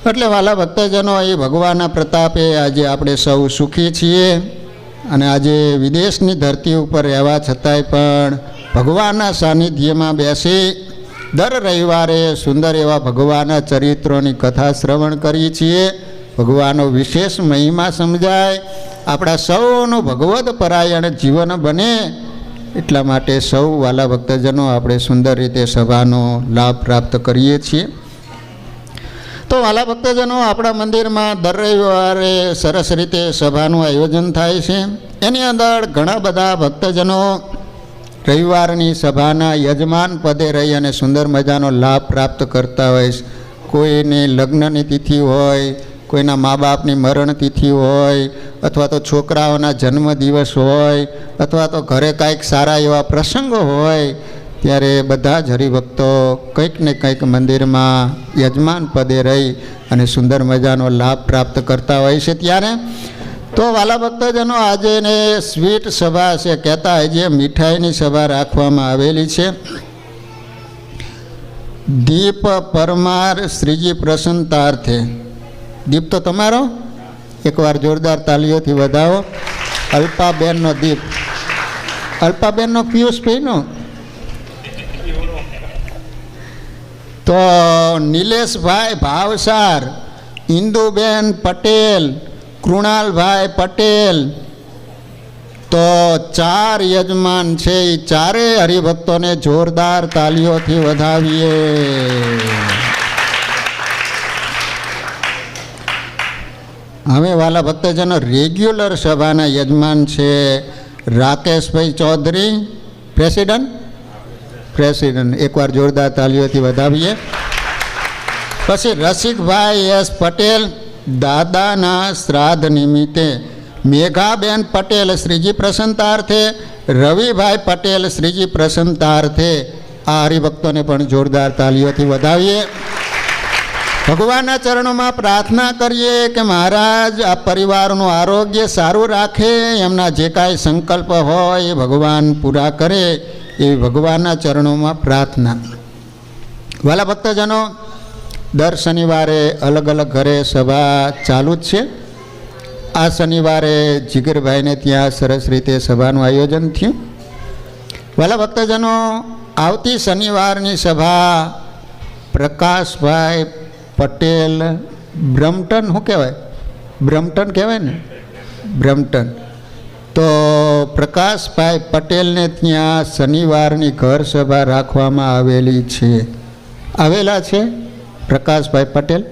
S1: એટલે વાલા ભક્તજનો, એ ભગવાનના પ્રતાપે આજે આપણે સૌ સુખી છીએ. અને આજે વિદેશની ધરતી ઉપર રહેવા છતાંય પણ ભગવાનના સાનિધ્યમાં બેસી દર રવિવારે સુંદર એવા ભગવાનના ચરિત્રોની કથા શ્રવણ કરીએ છીએ. ભગવાનનો વિશેષ મહિમા સમજાય, આપણા સૌનું ભગવદ પરાયણ જીવન બને. એટલા માટે સૌ વાલા ભક્તજનો આપણે સુંદર રીતે સભાનો લાભ પ્રાપ્ત કરીએ છીએ. તો વાલા ભક્તજનો, આપણા મંદિરમાં દર રવિવારે સરસ રીતે સભાનું આયોજન થાય છે. એની અંદર ઘણા બધા ભક્તજનો રવિવારની સભાના યજમાન પદે રહી અને સુંદર મજાનો લાભ પ્રાપ્ત કરતા હોય છે. કોઈની લગ્નની તિથિ હોય, કોઈના મા બાપની મરણ તિથિ હોય, અથવા તો છોકરાઓના જન્મદિવસ હોય, અથવા તો ઘરે કાંઈક સારા એવા પ્રસંગો હોય, ત્યારે બધા જ હરિભક્તો કંઈક ને કંઈક મંદિરમાં યજમાન પદે રહી અને સુંદર મજાનો લાભ પ્રાપ્ત કરતા હોય છે. ત્યારે તો વાલા ભક્તજનો, આજે ને સ્વીટ સભા છે, કહેતા હજી મીઠાઈની સભા રાખવામાં આવેલી છે. દીપ પરમાર શ્રીજી પ્રસન્નતાર્થે. દીપ તો તમારો, એકવાર જોરદાર તાલીઓથી વધાવો. અલ્પાબેનનો દીપ. અલ્પાબેનનો પિયુષભાઈનો. તો નિલેશભાઈ ભાવસાર, ઇન્દુબેન પટેલ, કૃણાલભાઈ પટેલ, તો 4 યજમાન છે. એ 4 હરિભક્તોને જોરદાર તાલીઓથી વધાવીએ. હવે વાલા ભક્તજનો, રેગ્યુલર સભાના યજમાન છે રાકેશભાઈ ચૌધરી, પ્રેસિડન્ટ. એકવાર જોરદાર તાલીઓથી વધાવીએ. પછી રસિકભાઈ એસ પટેલ, દાદાના શ્રાદ્ધ નિમિત્તે. મેઘાબેન પટેલ શ્રીજી પ્રસન્નતાર્થે, રવિભાઈ પટેલ શ્રીજી પ્રસન્નતાર્થે. આ હરિભક્તોને પણ જોરદાર તાલીઓથી વધાવીએ. ભગવાનના ચરણોમાં પ્રાર્થના કરીએ કે મહારાજ આ પરિવારનું આરોગ્ય સારું રાખે, એમના જે કાંઈ સંકલ્પ હોય એ ભગવાન પૂરા કરે, એવી ભગવાનના ચરણોમાં પ્રાર્થના. વાલા ભક્તજનો, દર શનિવારે અલગ અલગ ઘરે સભા ચાલુ જ છે. આ શનિવારે જીગરભાઈને ત્યાં સરસ રીતે સભાનું આયોજન થયું. વાલા ભક્તજનો, આવતી શનિવારની સભા પ્રકાશભાઈ પટેલ બ્રમ્પટન, શું કહેવાય, બ્રમ્પટન કહેવાય ને, બ્રમ્પટન. તો પ્રકાશભાઈ પટેલને ત્યાં શનિવારની ઘર સભા રાખવામાં આવેલી છે. આવેલા છે પ્રકાશભાઈ પટેલ?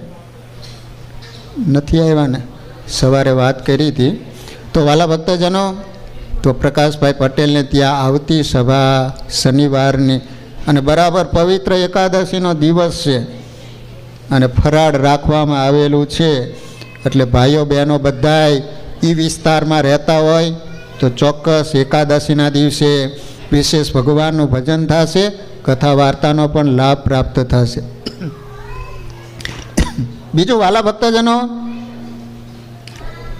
S1: નથી આવ્યા ને? સવારે વાત કરી હતી. તો વાલા ભક્તજનો, તો પ્રકાશભાઈ પટેલને ત્યાં આવતી સભા શનિવારની, અને બરાબર પવિત્ર એકાદશીનો દિવસ છે અને ફરાળ રાખવામાં આવેલું છે. એટલે ભાઈઓ બહેનો બધાય એ વિસ્તારમાં રહેતા હોય તો ચોક્કસ એકાદશીના દિવસે વિશેષ ભગવાનનું ભજન થશે, કથા વાર્તાનો પણ લાભ પ્રાપ્ત થશે. બીજું વાલા ભક્તજનો,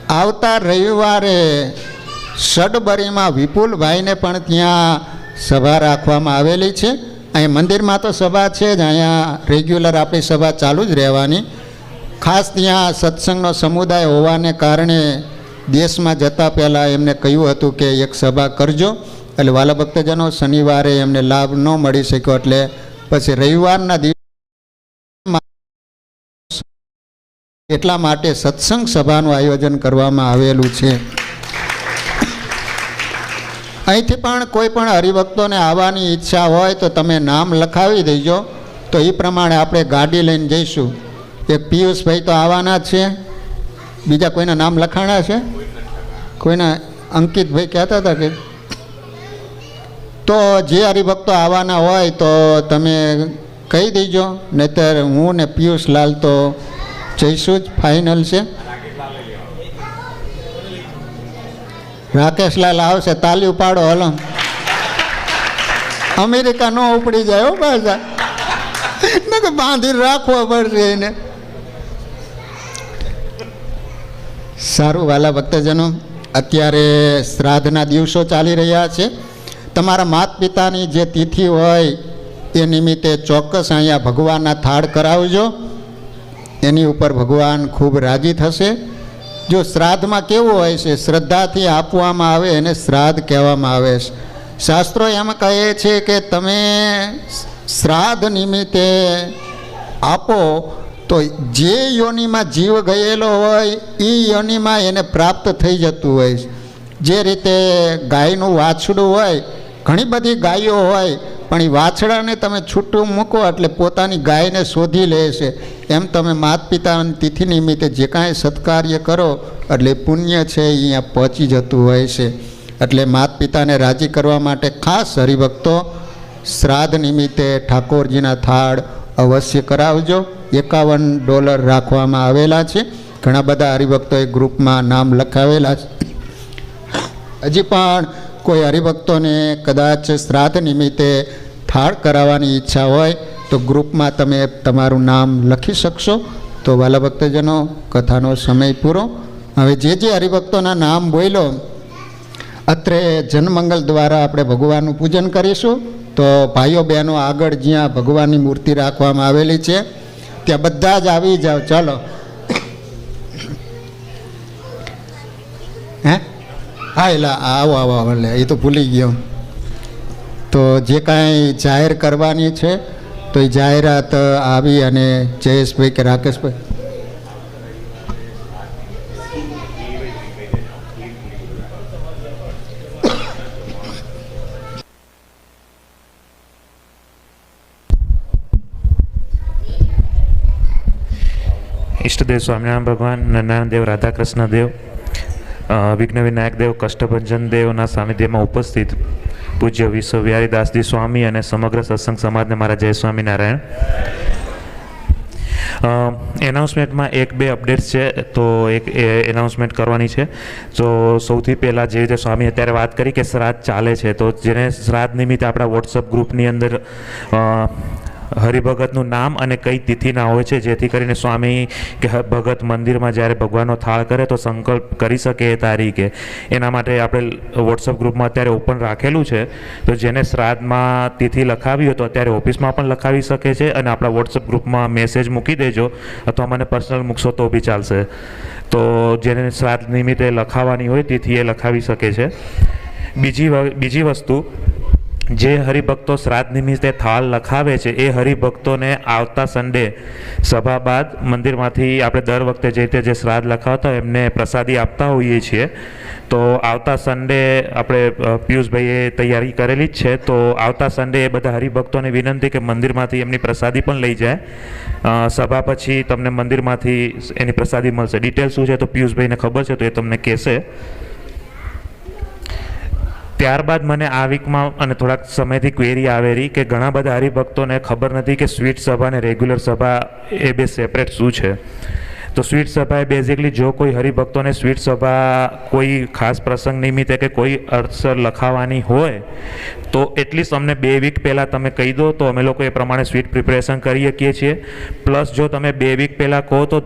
S1: આવતા રવિવારે સડબરીમાં વિપુલભાઈને પણ ત્યાં સભા રાખવામાં આવેલી છે. અહીં મંદિરમાં તો સભા છે જ, અહીંયા રેગ્યુલર આપણી સભા ચાલુ જ રહેવાની. ખાસ ત્યાં સત્સંગનો સમુદાય હોવાને કારણે દેશમાં જતાં પહેલાં એમને કહ્યું હતું કે એક સભા કરજો. એટલે વાલા ભક્તજનો, શનિવારે એમને લાભ ન મળી શક્યો, એટલે પછી રવિવારના દિવસે એટલા માટે સત્સંગ સભાનું આયોજન કરવામાં આવેલું છે. અહીંથી પણ કોઈ પણ હરિભક્તોને આવવાની ઈચ્છા હોય તો તમે નામ લખાવી દેજો, તો એ પ્રમાણે આપણે ગાડી લઈને જઈશું. એક પિયુષભાઈ તો આવવાના છે, બીજા કોઈના નામ લખાણા છે? કોઈના? અંકિતભાઈ કહેતા હતા કે, તો જે હરિભક્તો આવવાના હોય તો તમે કહી દેજો, નહીંતર હું ને પિયુષલાલ તો જઈશું જ, ફાઇનલ છે. રાકેશલાલ આવશે, તાલી ઉપાડો, હલો. અમેરિકા ન ઉપડી જાય હો પાછા, બાંધી રાખવો પડશે એને. સારું વાલા ભક્તજનો, અત્યારે શ્રાદ્ધના દિવસો ચાલી રહ્યા છે. તમારા માતા પિતાની જે તિથિ હોય એ નિમિત્તે ચોક્કસ અહીંયા ભગવાનના થાળ કરાવજો, એની ઉપર ભગવાન ખૂબ રાજી થશે. જો શ્રાદ્ધમાં કેવું હોય છે, શ્રદ્ધાથી આપવામાં આવે એને શ્રાદ્ધ કહેવામાં આવે છે. શાસ્ત્રો એમ કહે છે કે તમે શ્રાદ્ધ નિમિત્તે આપો તો જે યોનિમાં જીવ ગયેલો હોય એ યોનિમાં એને પ્રાપ્ત થઈ જતું હોય છે. જે રીતે ગાયનું વાછડું હોય, ઘણી બધી ગાયો હોય, પણ એ વાછડાને તમે છૂટું મૂકો એટલે પોતાની ગાયને શોધી લે છે. એમ તમે માતા પિતાની તિથિ નિમિત્તે જે કાંઈ સત્કાર્ય કરો એટલે પુણ્ય છે એ અહીંયા પહોંચી જતું હોય છે. એટલે માતા પિતાને રાજી કરવા માટે ખાસ હરિભક્તો શ્રાદ્ધ નિમિત્તે ઠાકોરજીના થાળ અવશ્ય કરાવજો. $51 રાખવામાં આવેલા છે. ઘણા બધા હરિભક્તોએ ગ્રુપમાં નામ લખાવેલા છે. હજી પણ કોઈ હરિભક્તોને કદાચ શ્રાદ્ધ નિમિત્તે થાળ કરાવવાની ઈચ્છા હોય તો ગ્રુપમાં તમે તમારું નામ લખી શકશો. તો વાલા ભક્તજનો, કથાનો સમય પૂરો. હવે જે હરિભક્તોના નામ બોલ્યો અત્રે જનમંગલ દ્વારા આપણે ભગવાનનું પૂજન કરીશું. તો ભાઈઓ બહેનો આગળ જ્યાં ભગવાનની મૂર્તિ રાખવામાં આવેલી છે ત્યાં બધા જ આવી જાઓ. ચાલો. હે હા, એટલે આવો આવો, એટલે એ તો ભૂલી ગયો. તો જે કાંઈ જાહેર કરવાની છે તો એ જાહેરાત આવી અને જયેશભાઈ કે રાકેશભાઈ
S2: ઈષ્ટદેવ સ્વામિનારાયણ ભગવાન, નરનારાયણ દેવ, રાધાકૃષ્ણ દેવ, વિઘ્ન વિનાયક દેવ, કષ્ટભંજન દેવના સાનિધ્યમાં ઉપસ્થિત પૂજ્ય વિશ્વ વિહારીદાસજી સ્વામી અને સમગ્ર સત્સંગ સમાજને મારા જય સ્વામિનારાયણ. એનાઉન્સમેન્ટમાં 1-2 અપડેટ્સ છે, તો એક એનાઉન્સમેન્ટ કરવાની છે. તો સૌથી પહેલાં જે રીતે સ્વામી અત્યારે વાત કરી કે શ્રાદ્ધ ચાલે છે, તો જેને શ્રાદ્ધ નિમિત્તે આપણા વોટ્સઅપ ગ્રુપની અંદર હરિભગતનું નામ અને કઈ તિથિના હોય છે, જેથી કરીને સ્વામી કે ભગત મંદિરમાં જ્યારે ભગવાનનો થાળ કરે તો સંકલ્પ કરી શકે એ તારીખે. એના માટે આપણે વોટ્સઅપ ગ્રુપમાં અત્યારે ઓપન રાખેલું છે. તો જેને શ્રાદ્ધમાં તિથિ લખાવી હોય તો અત્યારે ઓફિસમાં પણ લખાવી શકે છે, અને આપણા વોટ્સઅપ ગ્રુપમાં મેસેજ મૂકી દેજો અથવા મને પર્સનલ મૂકશો તો બી ચાલશે. તો જેને શ્રાદ્ધ નિમિત્તે લખાવવાની હોય તિથિ એ લખાવી શકે છે. બીજી વસ્તુ, જે હરિભક્તો શ્રાદ્ધ નિમિત્તે થાળ લખાવે છે એ હરિભક્તોને આવતા સન્ડે સભા બાદ મંદિરમાંથી આપણે દર વખતે જે રીતે જે શ્રાદ્ધ લખાવતા હોય એમને પ્રસાદી આપતા હોઈએ છીએ. તો આવતા સન્ડે આપણે પિયુષભાઈએ તૈયારી કરેલી જ છે. તો આવતા સન્ડે એ બધા હરિભક્તોને વિનંતી કે મંદિરમાંથી એમની પ્રસાદી પણ લઈ જાય. સભા પછી તમને મંદિરમાંથી એની પ્રસાદી મળશે. ડિટેલ શું છે તો પિયુષભાઈને ખબર છે, તો એ તમને કહેશે. ત્યારબાદ મને આ વીકમાં અને થોડાક સમયથી ક્વેરી આવેલી કે ઘણા બધા હરિભક્તોને ખબર નથી કે સ્વીટ સભા અને રેગ્યુલર સભા એ બે સેપરેટ શું છે. તો સ્વીટ સભા એ બેઝિકલી જો કોઈ હરિભક્તોને સ્વીટ સભા કોઈ ખાસ પ્રસંગ નિમિત્તે કે કોઈ અવસર લખાવવાની હોય તો એટલીસ્ટ અમને 2 વીક પહેલાં તમે કહી દો તો અમે લોકો એ પ્રમાણે સ્વીટ પ્રિપેરેશન કરી શકીએ છીએ. પ્લસ જો તમે 2 વીક પહેલાં કહો તો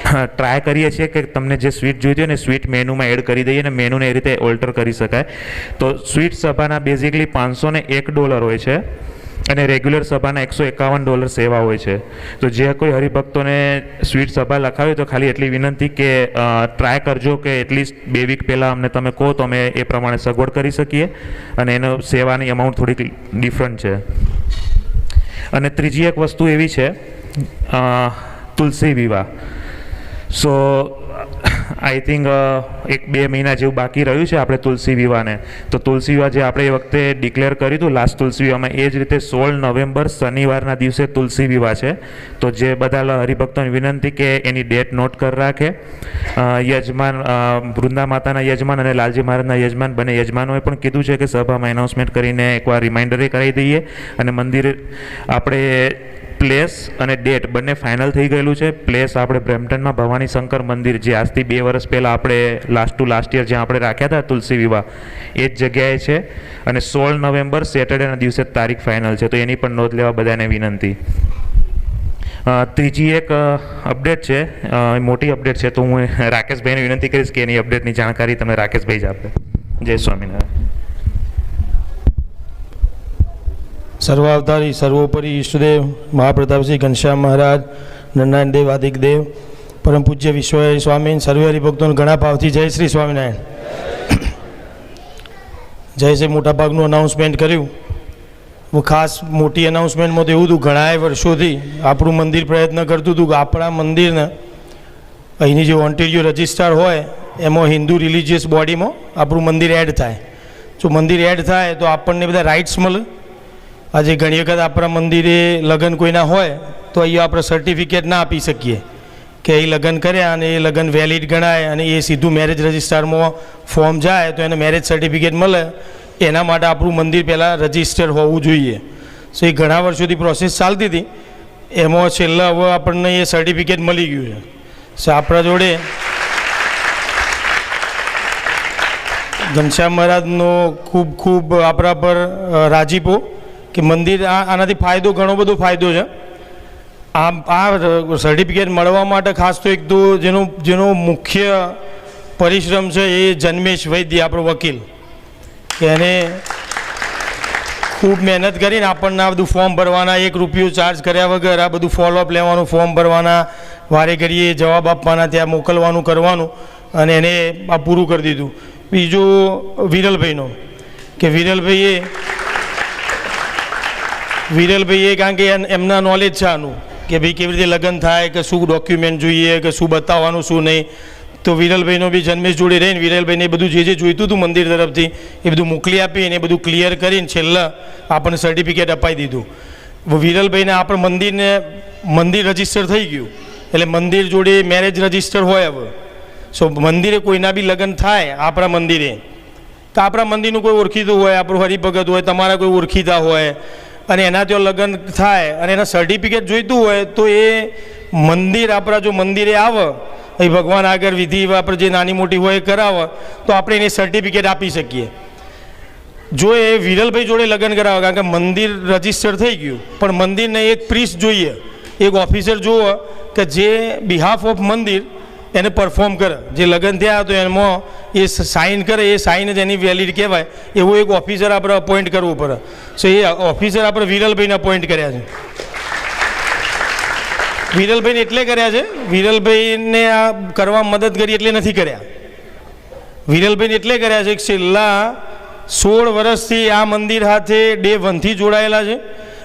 S2: ટ્રાય કરીએ છીએ કે તમને જે સ્વીટ જોઈતી હોય ને સ્વીટ મેનુમાં એડ કરી દઈએ, અને મેનુને એ રીતે ઓલ્ટર કરી શકાય. તો સ્વીટ સભાના બેઝિકલી $501 હોય છે અને રેગ્યુલર સભાના $151 સેવા હોય છે. તો જે કોઈ હરિભક્તોને સ્વીટ સભા લખાવી તો ખાલી એટલી વિનંતી કે ટ્રાય કરજો કે એટલીસ્ટ 2 વીક પહેલાં અમને તમે કહો તો અમે એ પ્રમાણે સગવડ કરી શકીએ, અને એનો સેવાની અમાઉન્ટ થોડીક ડિફરન્ટ છે. અને ત્રીજી એક વસ્તુ એવી છે, તુલસી વિવાહ. સો આઈ થિંક 1-2 મહિના જેવું બાકી રહ્યું છે આપણે તુલસી વિવાહને. તો તુલસી વિવાહ જે આપણે એ વખતે ડિક્લેર કર્યું હતું લાસ્ટ તુલસી વિવાહમાં, એ જ રીતે 16 નવેમ્બર શનિવારના દિવસે તુલસી વિવાહ છે. તો જે બધા હરિભક્તોને વિનંતી કે એની ડેટ નોટ કરી રાખે. યજમાન વૃંદા માતાના યજમાન અને લાલજી મહારાજના યજમાન બંને યજમાનોએ પણ કીધું છે કે સભામાં એનાઉન્સમેન્ટ કરીને એકવાર રિમાઇન્ડરે કરાવી દઈએ. અને મંદિર આપણે પ્લેસ અને ડેટ બંને ફાઇનલ થઈ ગયેલું છે. પ્લેસ આપણે બ્રેમ્પટનમાં ભવાની શંકર મંદિર, જે આજથી 2 વર્ષ પહેલાં આપણે લાસ્ટ યર જ્યાં આપણે રાખ્યા હતા તુલસી વિવાહ, એ જ જગ્યાએ છે. અને 16 નવેમ્બર સેટરડેના દિવસે તારીખ ફાઇનલ છે. તો એની પણ નોંધ લેવા બધાને વિનંતી. ત્રીજી એક અપડેટ છે, મોટી અપડેટ છે. તો હું રાકેશભાઈને વિનંતી કરીશ કે એની અપડેટની જાણકારી તમે રાકેશભાઈ જ આપે. જય સ્વામિનારાયણ.
S3: સર્વાવતારી સર્વોપરી ઈષ્ટદેવ મહાપ્રતાપ શ્રી ઘનશ્યામ મહારાજ, નરનારાયણ દેવ, આદિક દેવ, પરમ પૂજ્ય વિશ્વ સ્વામી, સર્વે હરિભક્તોને ઘણા ભાવથી જય શ્રી સ્વામિનારાયણ. જય શ્રી મોટાભાગનું અનાઉન્સમેન્ટ કર્યું. હું ખાસ મોટી અનાઉન્સમેન્ટમાં તો એવું હતું, ઘણાએ વર્ષોથી આપણું મંદિર પ્રયત્ન કરતું હતું કે આપણા મંદિરને અહીંની જે ઓન્ટેરિયો રજિસ્ટ્રાર હોય એમાં હિન્દુ રિલિજિયસ બોડીમાં આપણું મંદિર એડ થાય. જો મંદિર એડ થાય તો આપણને બધા રાઇટ્સ મળે. આજે ઘણી વખત આપણા મંદિરે લગ્ન કોઈના હોય તો અહીંયા આપણે સર્ટિફિકેટ ના આપી શકીએ કે એ લગ્ન કર્યા અને એ લગ્ન વેલિડ ગણાય અને એ સીધું મેરેજ રજિસ્ટરમાં ફોર્મ જાય તો એને મેરેજ સર્ટિફિકેટ મળે. એના માટે આપણું મંદિર પહેલાં રજિસ્ટર હોવું જોઈએ. સો એ ઘણા વર્ષોથી પ્રોસેસ ચાલતી હતી. એમાં છેલ્લા હવે આપણને એ સર્ટિફિકેટ મળી ગયું છે. સો આપણા જોડે ઘનશ્યામ મહારાજનો ખૂબ ખૂબ આપણા પર રાજીપો કે મંદિર આનાથી ફાયદો, ઘણો બધો ફાયદો છે. આ સર્ટિફિકેટ મળવા માટે ખાસ તો એક તો જેનો મુખ્ય પરિશ્રમ છે એ જન્મેશ વૈદ્ય, આપણો વકીલ, કે એને ખૂબ મહેનત કરીને આપણને આ બધું ફોર્મ ભરવાના, ₹1 ચાર્જ કર્યા વગર આ બધું ફોલોઅપ લેવાનું, ફોર્મ ભરવાના, વારે ઘડીએ જવાબ આપવાના, ત્યાં મોકલવાનું કરવાનું, અને એને આ પૂરું કરી દીધું. બીજું વિરલભાઈનો, કે વિરલભાઈએ કારણ કે એમના નોલેજ છે આનું કે ભાઈ કેવી રીતે લગ્ન થાય, કે શું ડોક્યુમેન્ટ જોઈએ, કે શું બતાવવાનું શું નહીં. તો વિરલભાઈનો બી જન્મેશ જોડે રહીને વિરલભાઈને બધું જે જોઈતું હતું મંદિર તરફથી એ બધું મોકલી આપીને એ બધું ક્લિયર કરીને છેલ્લા આપણને સર્ટિફિકેટ અપાઈ દીધું. વિરલભાઈને આપણે મંદિર રજિસ્ટર થઈ ગયું, એટલે મંદિર જોડે મેરેજ રજિસ્ટર હોય. હવે સો મંદિરે કોઈના બી લગ્ન થાય આપણા મંદિરે, તો આપણા મંદિરનું કોઈ ઓળખીતું હોય, આપણું હરિભગત હોય, તમારા કોઈ ઓળખીતા હોય, અને એના ત્યાં લગ્ન થાય અને એના સર્ટિફિકેટ જોઈતું હોય તો એ મંદિર આપણા જો મંદિરે આવે, એ ભગવાન આગળ વિધિ આપણે જે નાની મોટી હોય એ કરાવે તો આપણે એને સર્ટિફિકેટ આપી શકીએ. જો એ વિરલભાઈ જોડે લગ્ન કરાવે, કારણ કે મંદિર રજીસ્ટર થઈ ગયું, પણ મંદિરને એક પ્રીસ્ટ જોઈએ, એક ઓફિસર જોવે કે જે બિહાફ ઓફ મંદિર એને પરફોર્મ કરે. જે લગ્ન થયા તો એમાં એ સાઇન કરે, એ સાઇન જ એની વેલિડ કહેવાય. એવો એક ઓફિસર આપણે અપોઇન્ટ કરવો પડે. સો એ ઓફિસર આપણે વિરલભાઈને અપોઇન્ટ કર્યા છે. વિરલભાઈને એટલે કર્યા છે, વિરલભાઈને આ કરવા મદદ કરી એટલે નથી કર્યા. વિરલભાઈને એટલે કર્યા છે કે છેલ્લા 16 વર્ષથી આ મંદિર સાથે ડે 1થી જોડાયેલા છે.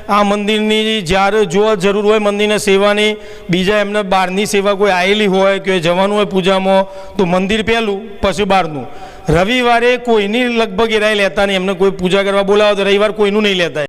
S3: આ મંદિરની જ્યારે જો જરૂર હોય મંદિરની સેવાની, બીજા એમને બહારની સેવા કોઈ આવેલી હોય કે જવાનું હોય પૂજામાં, તો મંદિર પહેલું પછી બહારનું. રવિવારે કોઈની લગભગ એરાય લેતા નહીં. એમને કોઈ પૂજા કરવા બોલાવો તો રવિવાર કોઈનું નહીં લેતા.